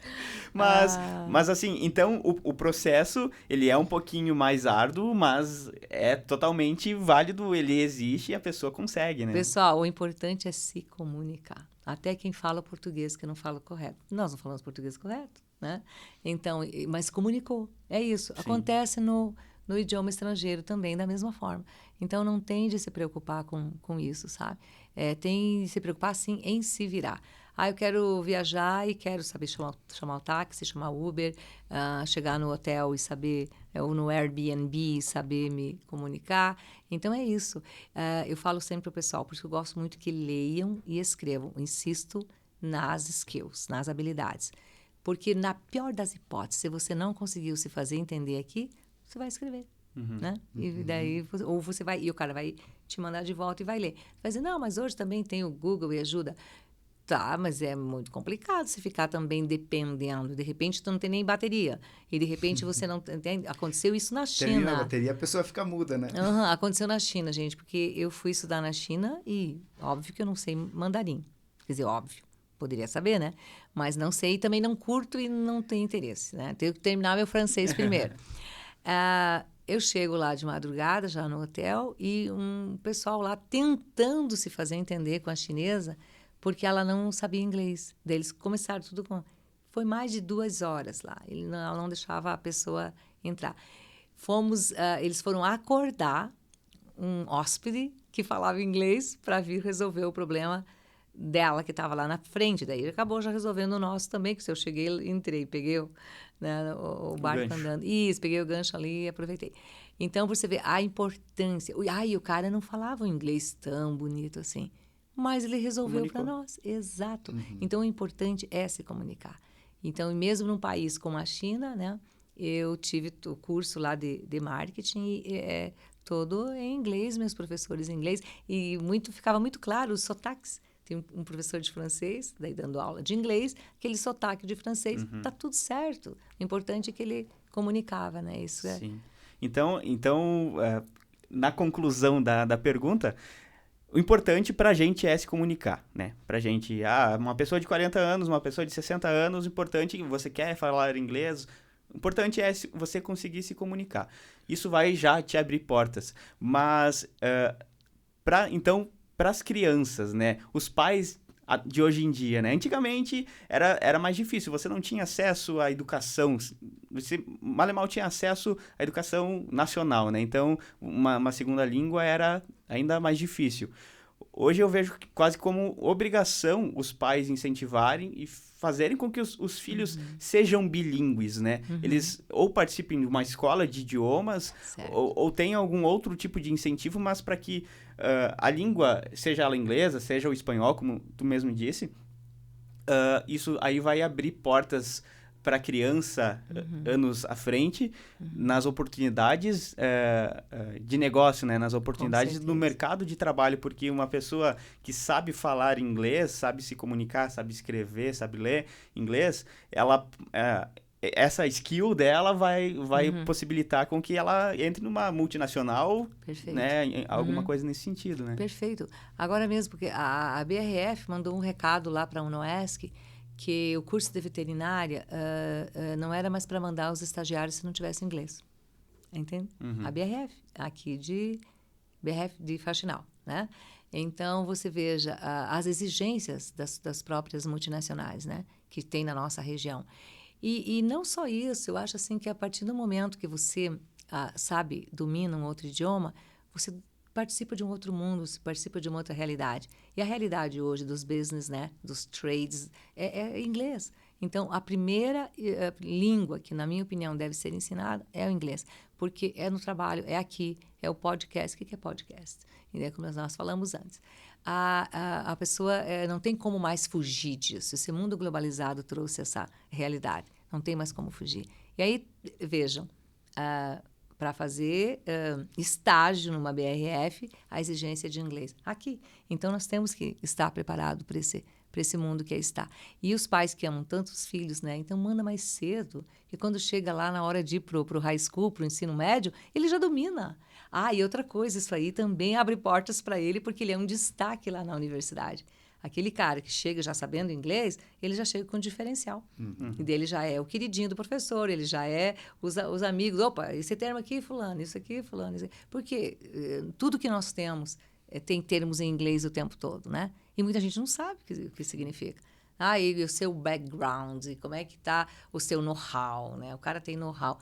Mas assim, então, o processo, ele é um pouquinho mais árduo, mas é totalmente válido, ele existe e a pessoa consegue, né? Pessoal, o importante é se comunicar. Até quem fala português que não fala correto. Nós não falamos português correto, né? Então, mas comunicou. É isso. Sim. Acontece no idioma estrangeiro também, da mesma forma. Então, não tem de se preocupar com isso, sabe? Tem de se preocupar, sim, em se virar. Eu quero viajar e quero saber chamar o táxi, chamar o Uber, chegar no hotel e saber, ou no Airbnb, saber me comunicar. Então, é isso. Eu falo sempre para o pessoal, porque eu gosto muito que leiam e escrevam. Insisto nas skills, nas habilidades. Porque, na pior das hipóteses, se você não conseguiu se fazer entender aqui, você vai escrever. Né? E daí, ou você vai, e o cara vai te mandar de volta e vai ler. Vai dizer, não, mas hoje também tem o Google e ajuda. Tá, mas é muito complicado você ficar também dependendo. De repente, tu não tem nem bateria. E, de repente, você não tem... Aconteceu isso na China. Termina a bateria, a pessoa fica muda, né? Aconteceu na China, gente. Porque eu fui estudar na China e, óbvio que eu não sei mandarim. Quer dizer, óbvio. Poderia saber, né? Mas não sei, também não curto e não tenho interesse, né? Tenho que terminar meu francês primeiro. Eu chego lá de madrugada, já no hotel, e um pessoal lá tentando se fazer entender com a chinesa, porque ela não sabia inglês. Daí eles começaram tudo com... Foi mais de 2 horas lá. Ela não deixava a pessoa entrar. Eles foram acordar um hóspede que falava inglês para vir resolver o problema dela, que estava lá na frente. Daí ele acabou já resolvendo o nosso também, que se eu cheguei, entrei, peguei o barco andando. Isso, peguei o gancho ali e aproveitei. Então, você vê a importância. E o cara não falava um inglês tão bonito assim. Mas ele resolveu para nós. Exato. Então, o importante é se comunicar. Então, mesmo num país como a China, né, eu tive o curso lá de marketing e todo em inglês, meus professores em inglês. E ficava muito claro os sotaques. Tem um professor de francês, daí dando aula de inglês, aquele sotaque de francês, tá tudo certo. O importante é que ele comunicava, né? Isso é... Sim. Então na conclusão da pergunta... O importante pra gente é se comunicar, né? Pra gente, uma pessoa de 40 anos, uma pessoa de 60 anos, o importante, você quer falar inglês, o importante é você conseguir se comunicar. Isso vai já te abrir portas. Mas, para as crianças, né? Os pais de hoje em dia, né? Antigamente era mais difícil, você não tinha acesso à educação, você mal e mal tinha acesso à educação nacional, né? Então, uma segunda língua era ainda mais difícil. Hoje eu vejo quase como obrigação os pais incentivarem e fazerem com que os filhos sejam bilíngues, né? Eles ou participem de uma escola de idiomas ou tenham algum outro tipo de incentivo, mas para que a língua, seja ela inglesa, seja o espanhol, como tu mesmo disse, isso aí vai abrir portas para a criança anos à frente, nas oportunidades de negócio, né? Nas oportunidades do mercado de trabalho, porque uma pessoa que sabe falar inglês, sabe se comunicar, sabe escrever, sabe ler inglês, essa skill dela vai possibilitar com que ela entre numa multinacional, né? Alguma coisa nesse sentido, né? Perfeito. Agora mesmo, porque a BRF mandou um recado lá para a UNOESC que o curso de veterinária não era mais para mandar os estagiários se não tivesse inglês. entende? A BRF, aqui de BRF de Faxinal, né? Então, você veja as exigências das próprias multinacionais, né? Que tem na nossa região. E não só isso, eu acho assim que a partir do momento que você, domina um outro idioma, você participa de um outro mundo, você participa de uma outra realidade. E a realidade hoje dos business, né? Dos trades, é inglês. Então, a primeira língua que, na minha opinião, deve ser ensinada é o inglês. Porque é no trabalho, é aqui, é o podcast. O que é podcast? E como nós falamos antes. A pessoa não tem como mais fugir disso. Esse mundo globalizado trouxe essa realidade. Não tem mais como fugir. E aí, vejam, para fazer estágio numa BRF, a exigência de inglês. Aqui. Então, nós temos que estar preparados para esse mundo que é estar. E os pais que amam tantos filhos, né? Então, manda mais cedo. E quando chega lá na hora de ir para o high school, para o ensino médio, ele já domina. E outra coisa, isso aí também abre portas para ele, porque ele é um destaque lá na universidade. Aquele cara que chega já sabendo inglês, ele já chega com diferencial. E dele já é o queridinho do professor, ele já é os amigos. Opa, esse termo aqui, fulano, isso aqui, fulano. Isso aqui. Porque tudo que nós temos tem termos em inglês o tempo todo, né? E muita gente não sabe o que significa. E o seu background, como é que está o seu know-how, né? O cara tem know-how.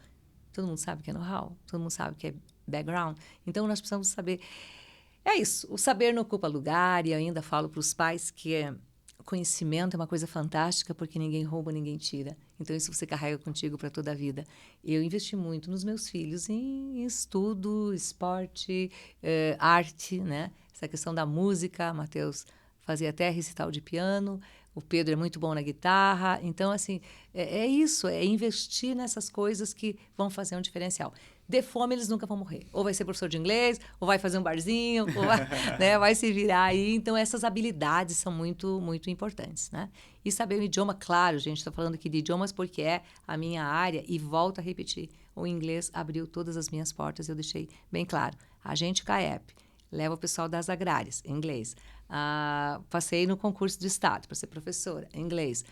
Todo mundo sabe o que é know-how, todo mundo sabe o que é background. Então, nós precisamos saber. É isso, o saber não ocupa lugar, e eu ainda falo para os pais que conhecimento é uma coisa fantástica, porque ninguém rouba, ninguém tira. Então, isso você carrega contigo para toda a vida. Eu investi muito nos meus filhos em estudo, esporte, arte, né? Essa questão da música, Matheus fazia até recital de piano, o Pedro é muito bom na guitarra. Então, assim, é isso, é investir nessas coisas que vão fazer um diferencial. De fome, eles nunca vão morrer. Ou vai ser professor de inglês, ou vai fazer um barzinho, ou vai se virar aí. Então, essas habilidades são muito, muito importantes, né? E saber o idioma, claro, gente, estou falando aqui de idiomas porque é a minha área, e volto a repetir, o inglês abriu todas as minhas portas, eu deixei bem claro. Agente CAEP, leva o pessoal das agrárias, inglês. Passei no concurso do Estado para ser professora, inglês.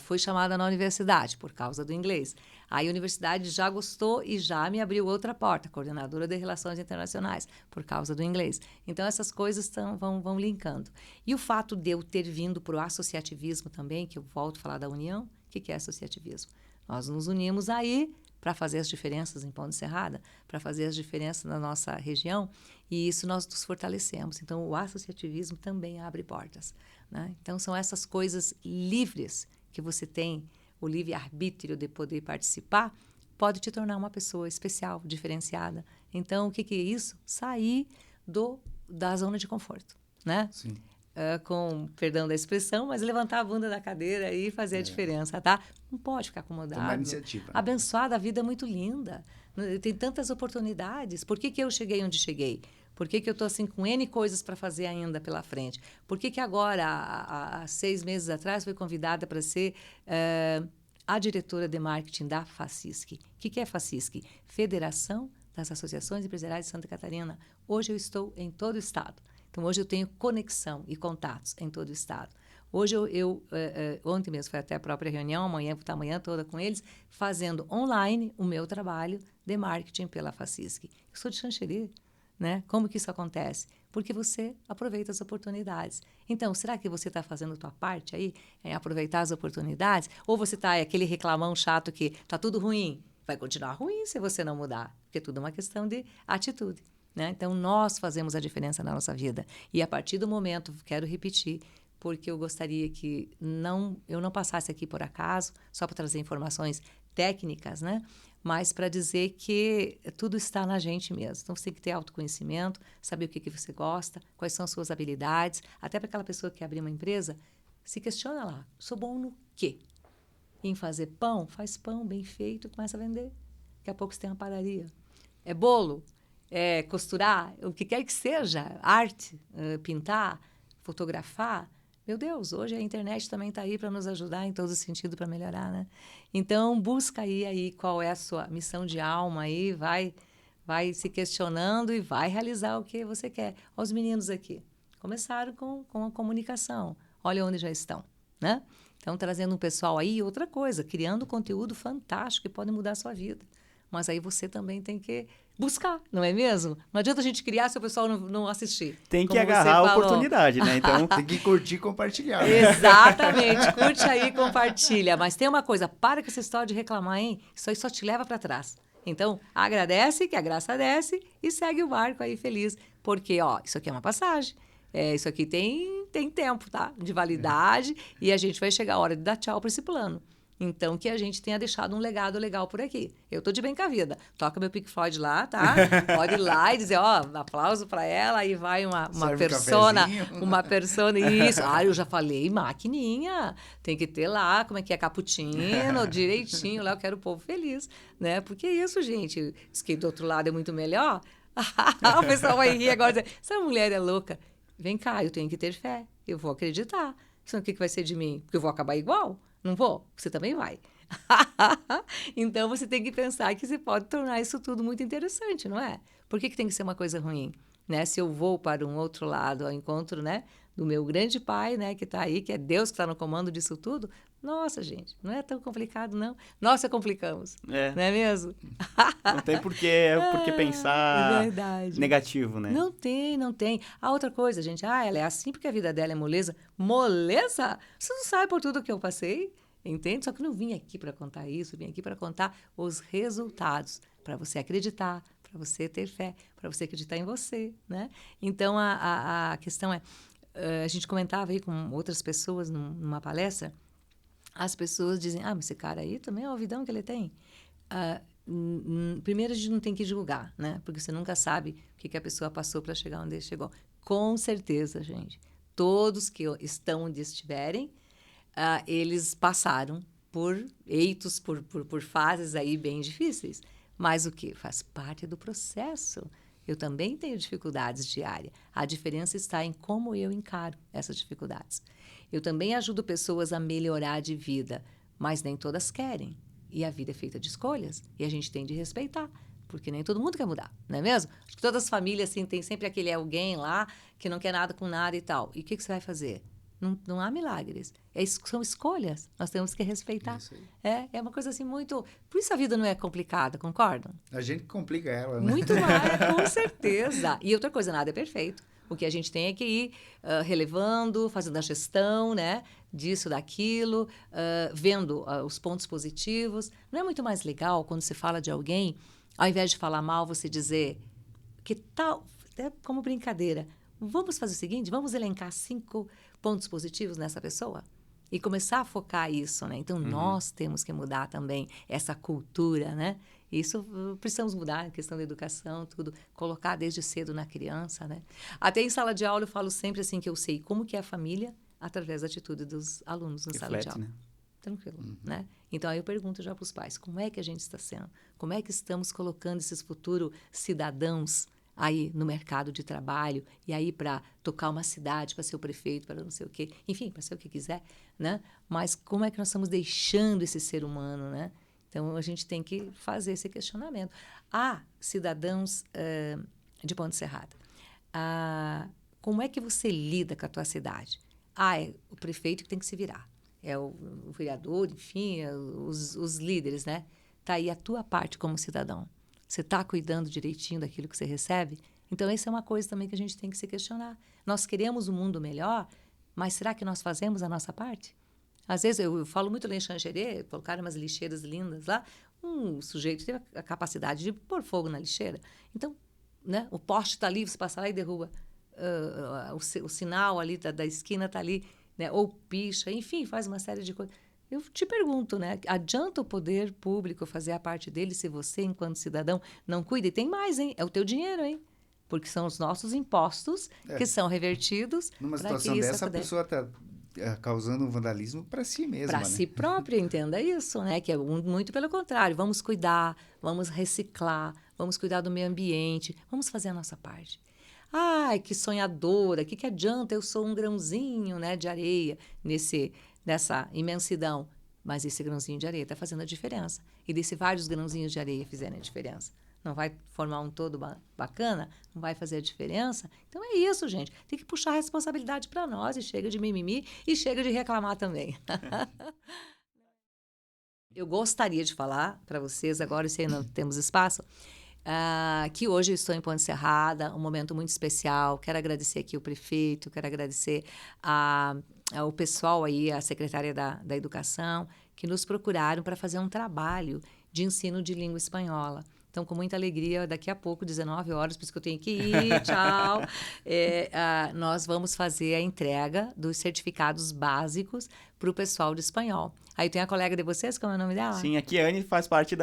Fui chamada na universidade por causa do inglês. Aí a universidade já gostou e já me abriu outra porta, coordenadora de Relações Internacionais, por causa do inglês. Então, essas coisas vão linkando. E o fato de eu ter vindo para o associativismo também, que eu volto a falar da união, o que é associativismo? Nós nos unimos aí para fazer as diferenças em Ponte Serrada, para fazer as diferenças na nossa região, e isso nós nos fortalecemos. Então, o associativismo também abre portas, né? Então, são essas coisas livres que você tem, o livre-arbítrio de poder participar, pode te tornar uma pessoa especial, diferenciada. Então, o que é isso? Sair da zona de conforto, né? Sim. Com perdão da expressão, mas levantar a bunda da cadeira e fazer a diferença, tá? Não pode ficar acomodado. Tomar iniciativa. Abençoada, a vida é muito linda. Tem tantas oportunidades. Por que eu cheguei onde cheguei? Por que eu estou assim com N coisas para fazer ainda pela frente? Por que agora, há 6 meses atrás, fui convidada para ser a diretora de marketing da FACISC? O que é FACISC? Federação das Associações Empresariais de Santa Catarina. Hoje eu estou em todo o estado. Então, hoje eu tenho conexão e contatos em todo o estado. Hoje, ontem mesmo foi até a própria reunião, amanhã vou estar a manhã toda com eles, fazendo online o meu trabalho de marketing pela FACISC. Eu sou de Xanxerê, né? Como que isso acontece? Porque você aproveita as oportunidades. Então, será que você está fazendo a tua parte aí, em aproveitar as oportunidades? Ou você está aquele reclamão chato que está tudo ruim? Vai continuar ruim se você não mudar, porque tudo é uma questão de atitude. Né? Então, nós fazemos a diferença na nossa vida. E a partir do momento, quero repetir, porque eu gostaria que eu não passasse aqui por acaso, só para trazer informações técnicas, né? Mas para dizer que tudo está na gente mesmo. Então, você tem que ter autoconhecimento, saber o que você gosta, quais são as suas habilidades. Até para aquela pessoa que abrir uma empresa, se questiona lá, sou bom no quê? Em fazer pão? Faz pão bem feito e começa a vender. Daqui a pouco você tem uma padaria. É bolo? Costurar, o que quer que seja, arte, pintar, fotografar. Meu Deus, hoje a internet também está aí para nos ajudar em todo sentido para melhorar, né? Então, busca aí qual é a sua missão de alma aí, vai se questionando e vai realizar o que você quer. Olha os meninos aqui, começaram com a comunicação, olha onde já estão, né? Então, trazendo um pessoal aí, outra coisa, criando conteúdo fantástico que pode mudar a sua vida. mas aí você também tem que buscar, não é mesmo? Não adianta a gente criar se o pessoal não assistir. Tem que agarrar a oportunidade, né? Então tem que curtir e compartilhar. Né? Exatamente, curte aí e compartilha. Mas tem uma coisa, para com essa história de reclamar, hein? Isso aí só te leva para trás. Então, agradece, que a graça desce e segue o barco aí feliz. Porque, ó, isso aqui é uma passagem. Isso aqui tem tempo, tá? De validade. E a gente vai chegar a hora de dar tchau para esse plano. Então, que a gente tenha deixado um legado legal por aqui. Eu tô de bem com a vida. Toca meu Pink Floyd lá, tá? Pode ir lá e dizer, ó, aplauso para ela. Aí vai uma persona. Uma persona. Isso. Eu já falei, maquininha. Tem que ter lá, como é que é, cappuccino, direitinho. Lá eu quero o povo feliz, né? Porque isso, gente. Diz que do outro lado é muito melhor. O pessoal vai rir agora. Essa mulher é louca. Vem cá, eu tenho que ter fé. Eu vou acreditar. Senão o que vai ser de mim? Porque eu vou acabar igual? Não vou? Você também vai. Então, você tem que pensar que você pode tornar isso tudo muito interessante, não é? Por que tem que ser uma coisa ruim? Né? Se eu vou para um outro lado, ao encontro, né, do meu grande pai, né, que está aí, que é Deus que está no comando disso tudo, nossa, gente, não é tão complicado, não. Nós complicamos, não é mesmo? Não tem por que pensar negativo, né? Não tem. A outra coisa, gente, ela é assim porque a vida dela é moleza. Moleza? Você não sabe por tudo que eu passei, entende? Só que eu não vim aqui para contar isso, vim aqui para contar os resultados, para você acreditar, para você ter fé, para você acreditar em você, né? Então, a questão é, a gente comentava aí com outras pessoas numa palestra, as pessoas dizem, mas esse cara aí também é o vidão que ele tem. Primeiro, a gente não tem que julgar, né? Porque você nunca sabe o que a pessoa passou para chegar onde ele chegou. Com certeza, gente, todos que estão onde estiverem, eles passaram por eitos, por fases aí bem difíceis. Mas o quê? Faz parte do processo. Eu também tenho dificuldades diárias. A diferença está em como eu encaro essas dificuldades. Eu também ajudo pessoas a melhorar de vida, mas nem todas querem. E a vida é feita de escolhas, e a gente tem de respeitar, porque nem todo mundo quer mudar, não é mesmo? Acho que todas as famílias, assim, tem sempre aquele alguém lá que não quer nada com nada e tal. E o que você vai fazer? Não há milagres. São escolhas, nós temos que respeitar. Isso aí. É uma coisa assim muito... Por isso a vida não é complicada, concordam? A gente complica ela, né? Muito mais, com certeza. E outra coisa, nada é perfeito. O que a gente tem é que ir relevando, fazendo a gestão, né, disso, daquilo, vendo os pontos positivos. Não é muito mais legal quando você fala de alguém, ao invés de falar mal, você dizer que tal, até como brincadeira, vamos fazer o seguinte, vamos elencar 5 pontos positivos nessa pessoa? E começar a focar isso, né? Então, nós temos que mudar também essa cultura, né? Isso precisamos mudar, a questão da educação, tudo, colocar desde cedo na criança, né? Até em sala de aula eu falo sempre assim que eu sei como que é a família através da atitude dos alunos na sala de aula. Né? Tranquilo, né? Então, aí eu pergunto já para os pais, como é que a gente está sendo? Como é que estamos colocando esses futuros cidadãos aí no mercado de trabalho e aí para tocar uma cidade, para ser o prefeito, para não sei o quê, enfim, para ser o que quiser, né? Mas como é que nós estamos deixando esse ser humano, né? Então, a gente tem que fazer esse questionamento. Cidadãos de Ponte Serrada, como é que você lida com a tua cidade? É o prefeito que tem que se virar. É o vereador, enfim, os líderes, né? Tá aí a tua parte como cidadão. Você está cuidando direitinho daquilo que você recebe? Então, essa é uma coisa também que a gente tem que se questionar. Nós queremos um mundo melhor, mas será que nós fazemos a nossa parte? Às vezes, eu falo muito lá em Xanxerê, colocaram umas lixeiras lindas lá, um sujeito teve a capacidade de pôr fogo na lixeira. Então, né, o poste está ali, você passa lá e derruba. O sinal ali da esquina está ali, né, ou picha, enfim, faz uma série de coisas. Eu te pergunto, né, adianta o poder público fazer a parte dele se você, enquanto cidadão, não cuida? E tem mais, hein? É o teu dinheiro, hein? Porque são os nossos impostos que são revertidos. Numa situação dessa, a pessoa está causando um vandalismo para si mesma. Para si própria, entenda isso, né? Que é muito pelo contrário. Vamos cuidar, vamos reciclar, vamos cuidar do meio ambiente, vamos fazer a nossa parte. Ai, que sonhadora, que adianta? Eu sou um grãozinho, né, de areia nessa imensidão. Mas esse grãozinho de areia está fazendo a diferença. E se vários grãozinhos de areia fizerem a diferença, não vai formar um todo bacana? Não vai fazer a diferença? Então é isso, gente. Tem que puxar a responsabilidade para nós e chega de mimimi e chega de reclamar também. Eu gostaria de falar para vocês agora, se ainda temos espaço, que hoje eu estou em Ponte Serrada, um momento muito especial. Quero agradecer aqui o prefeito, quero agradecer ao pessoal aí, a secretária da Educação, que nos procuraram para fazer um trabalho de ensino de língua espanhola. Então, com muita alegria, daqui a pouco, 19 horas, por isso que eu tenho que ir, tchau. Nós vamos fazer a entrega dos certificados básicos para o pessoal de espanhol. Aí tem a colega de vocês, como é o nome dela? Sim, a Kiane faz parte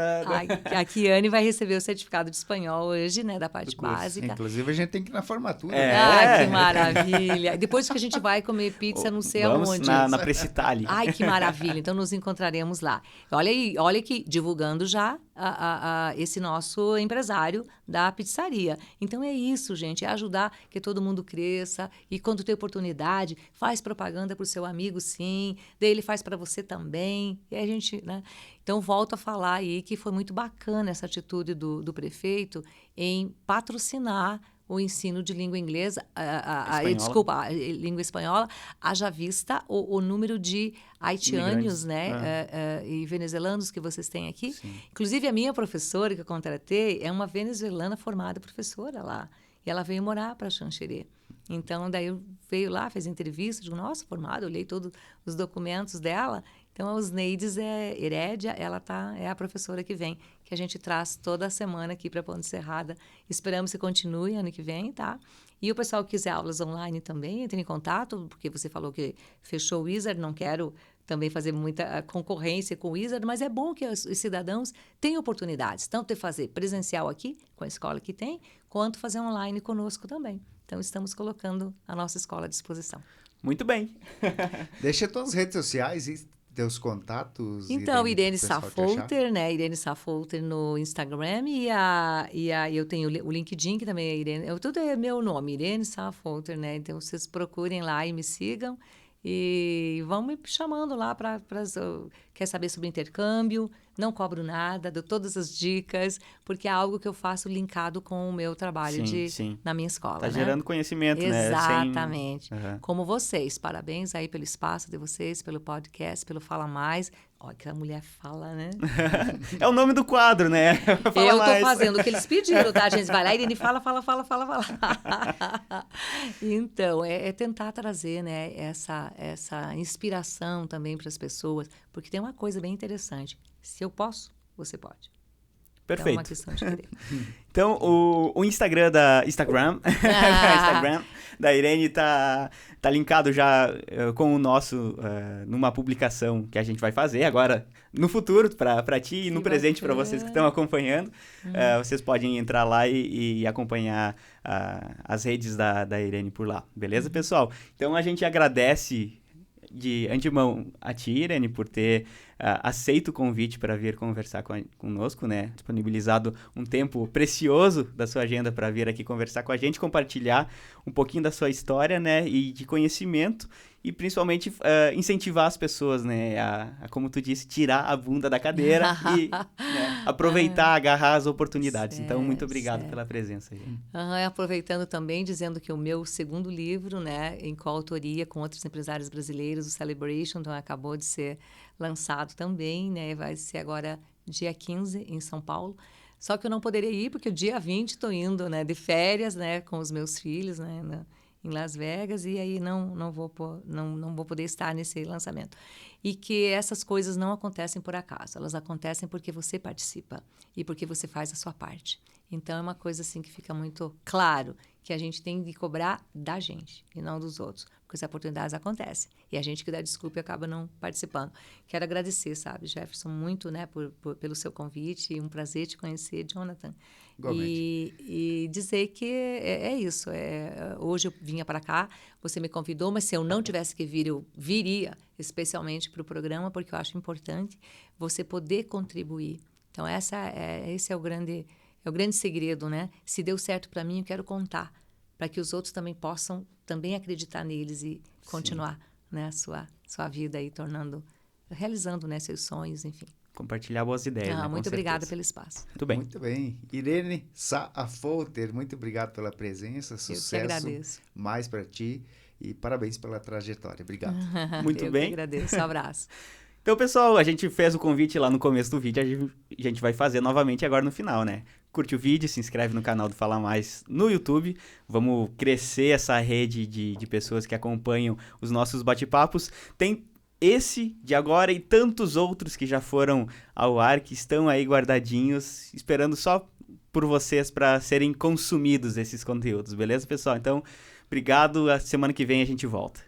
A Kiane vai receber o certificado de espanhol hoje, né, da parte básica. Inclusive, a gente tem que ir na formatura. Que maravilha. Depois que a gente vai comer pizza, não sei aonde. Na Precitali. Ai, que maravilha. Então, nos encontraremos lá. Olha aí, olha aqui, divulgando já esse nosso empresário da pizzaria. Então, é isso, gente, é ajudar que todo mundo cresça e quando tem oportunidade, faz propaganda para o seu amigo, sim, daí ele faz para você também. E a gente, né? Então, volto a falar aí que foi muito bacana essa atitude do prefeito em patrocinar o ensino de língua inglesa, língua espanhola, haja vista o número de haitianos, né, e venezuelanos que vocês têm aqui. Sim. Inclusive, a minha professora que eu contratei é uma venezuelana formada professora lá. E ela veio morar para Xanxerê. Então, daí eu veio lá, fez entrevista, digo, nossa, formada, olhei todos os documentos dela. Então, a Osneides Herédia, ela é a professora que vem, que a gente traz toda semana aqui para Ponte Serrada. Esperamos que continue ano que vem, tá? E o pessoal que quiser aulas online também, entre em contato, porque você falou que fechou o Wizard, não quero também fazer muita concorrência com o Wizard, mas é bom que os cidadãos tenham oportunidades, tanto de fazer presencial aqui, com a escola que tem, quanto fazer online conosco também. Então, estamos colocando a nossa escola à disposição. Muito bem. Deixa tuas redes sociais e teus contatos. Então, Irene Safolter, né? Irene Safolter no Instagram e eu tenho o LinkedIn, que também é Irene. Tudo é meu nome, Irene Safolter, né? Então, vocês procurem lá e me sigam. E vão me chamando lá para quer saber sobre intercâmbio, não cobro nada, dou todas as dicas, porque é algo que eu faço linkado com o meu trabalho na minha escola. Tá gerando conhecimento, né? Exatamente. Como vocês. Parabéns aí pelo espaço de vocês, pelo podcast, pelo Fala Mais. Olha que a mulher fala, né? É o nome do quadro, né? Eu tô fazendo o que eles pediram, tá, gente? Vai lá, Irene, fala. Então, é tentar trazer, né, essa inspiração também para as pessoas, porque tem uma coisa bem interessante. Se eu posso, você pode. Perfeito. É uma questão de querer. Então, o Instagram Instagram da Irene tá linkado já com o nosso, numa publicação que a gente vai fazer agora, no futuro, para ti e no presente para vocês que estão acompanhando. Vocês podem entrar lá e acompanhar as redes da Irene por lá. Beleza, pessoal? Então, a gente agradece de antemão a ti, Irene, por ter aceito o convite para vir conversar conosco, né? Disponibilizado um tempo precioso da sua agenda para vir aqui conversar com a gente, compartilhar um pouquinho da sua história, né? E de conhecimento e principalmente incentivar as pessoas, né? Como tu disse, tirar a bunda da cadeira e aproveitar, agarrar as oportunidades. Então, muito obrigado pela presença. Aproveitando também, dizendo que o meu segundo livro, né, em coautoria com outros empresários brasileiros, o Celebration, então, acabou de ser lançado também, né? Vai ser agora dia 15 em São Paulo. Só que eu não poderia ir porque o dia 20 estou indo, né, de férias, né, com os meus filhos, né, em Las Vegas, e aí não vou poder estar nesse lançamento. E que essas coisas não acontecem por acaso, elas acontecem porque você participa e porque você faz a sua parte. Então, é uma coisa assim que fica muito claro que a gente tem que cobrar da gente e não dos outros, porque as oportunidades acontecem. E a gente que dá desculpa e acaba não participando. Quero agradecer, sabe, Jefferson, muito, né, pelo seu convite. Um prazer te conhecer, Jonathan. E dizer que é isso. Hoje eu vinha para cá, você me convidou, mas se eu não tivesse que vir, eu viria especialmente para o programa, porque eu acho importante você poder contribuir. Então, esse é o grande segredo, né? Se deu certo para mim, eu quero contar, para que os outros também possam também acreditar neles e continuar, né, a sua vida aí, realizando, né, seus sonhos, enfim. Compartilhar boas ideias, né? Muito obrigada pelo espaço. Muito bem. Muito bem. Irene Safolter, muito obrigado pela presença, sucesso. Eu que agradeço. Mais para ti e parabéns pela trajetória. Obrigado. Muito bem. Eu que agradeço. Um abraço. Então, pessoal, a gente fez o convite lá no começo do vídeo, a gente vai fazer novamente agora no final, né? Curte o vídeo, se inscreve no canal do Fala Mais no YouTube. Vamos crescer essa rede de pessoas que acompanham os nossos bate-papos. Tem esse de agora e tantos outros que já foram ao ar, que estão aí guardadinhos, esperando só por vocês para serem consumidos esses conteúdos, beleza, pessoal? Então, obrigado, a semana que vem a gente volta.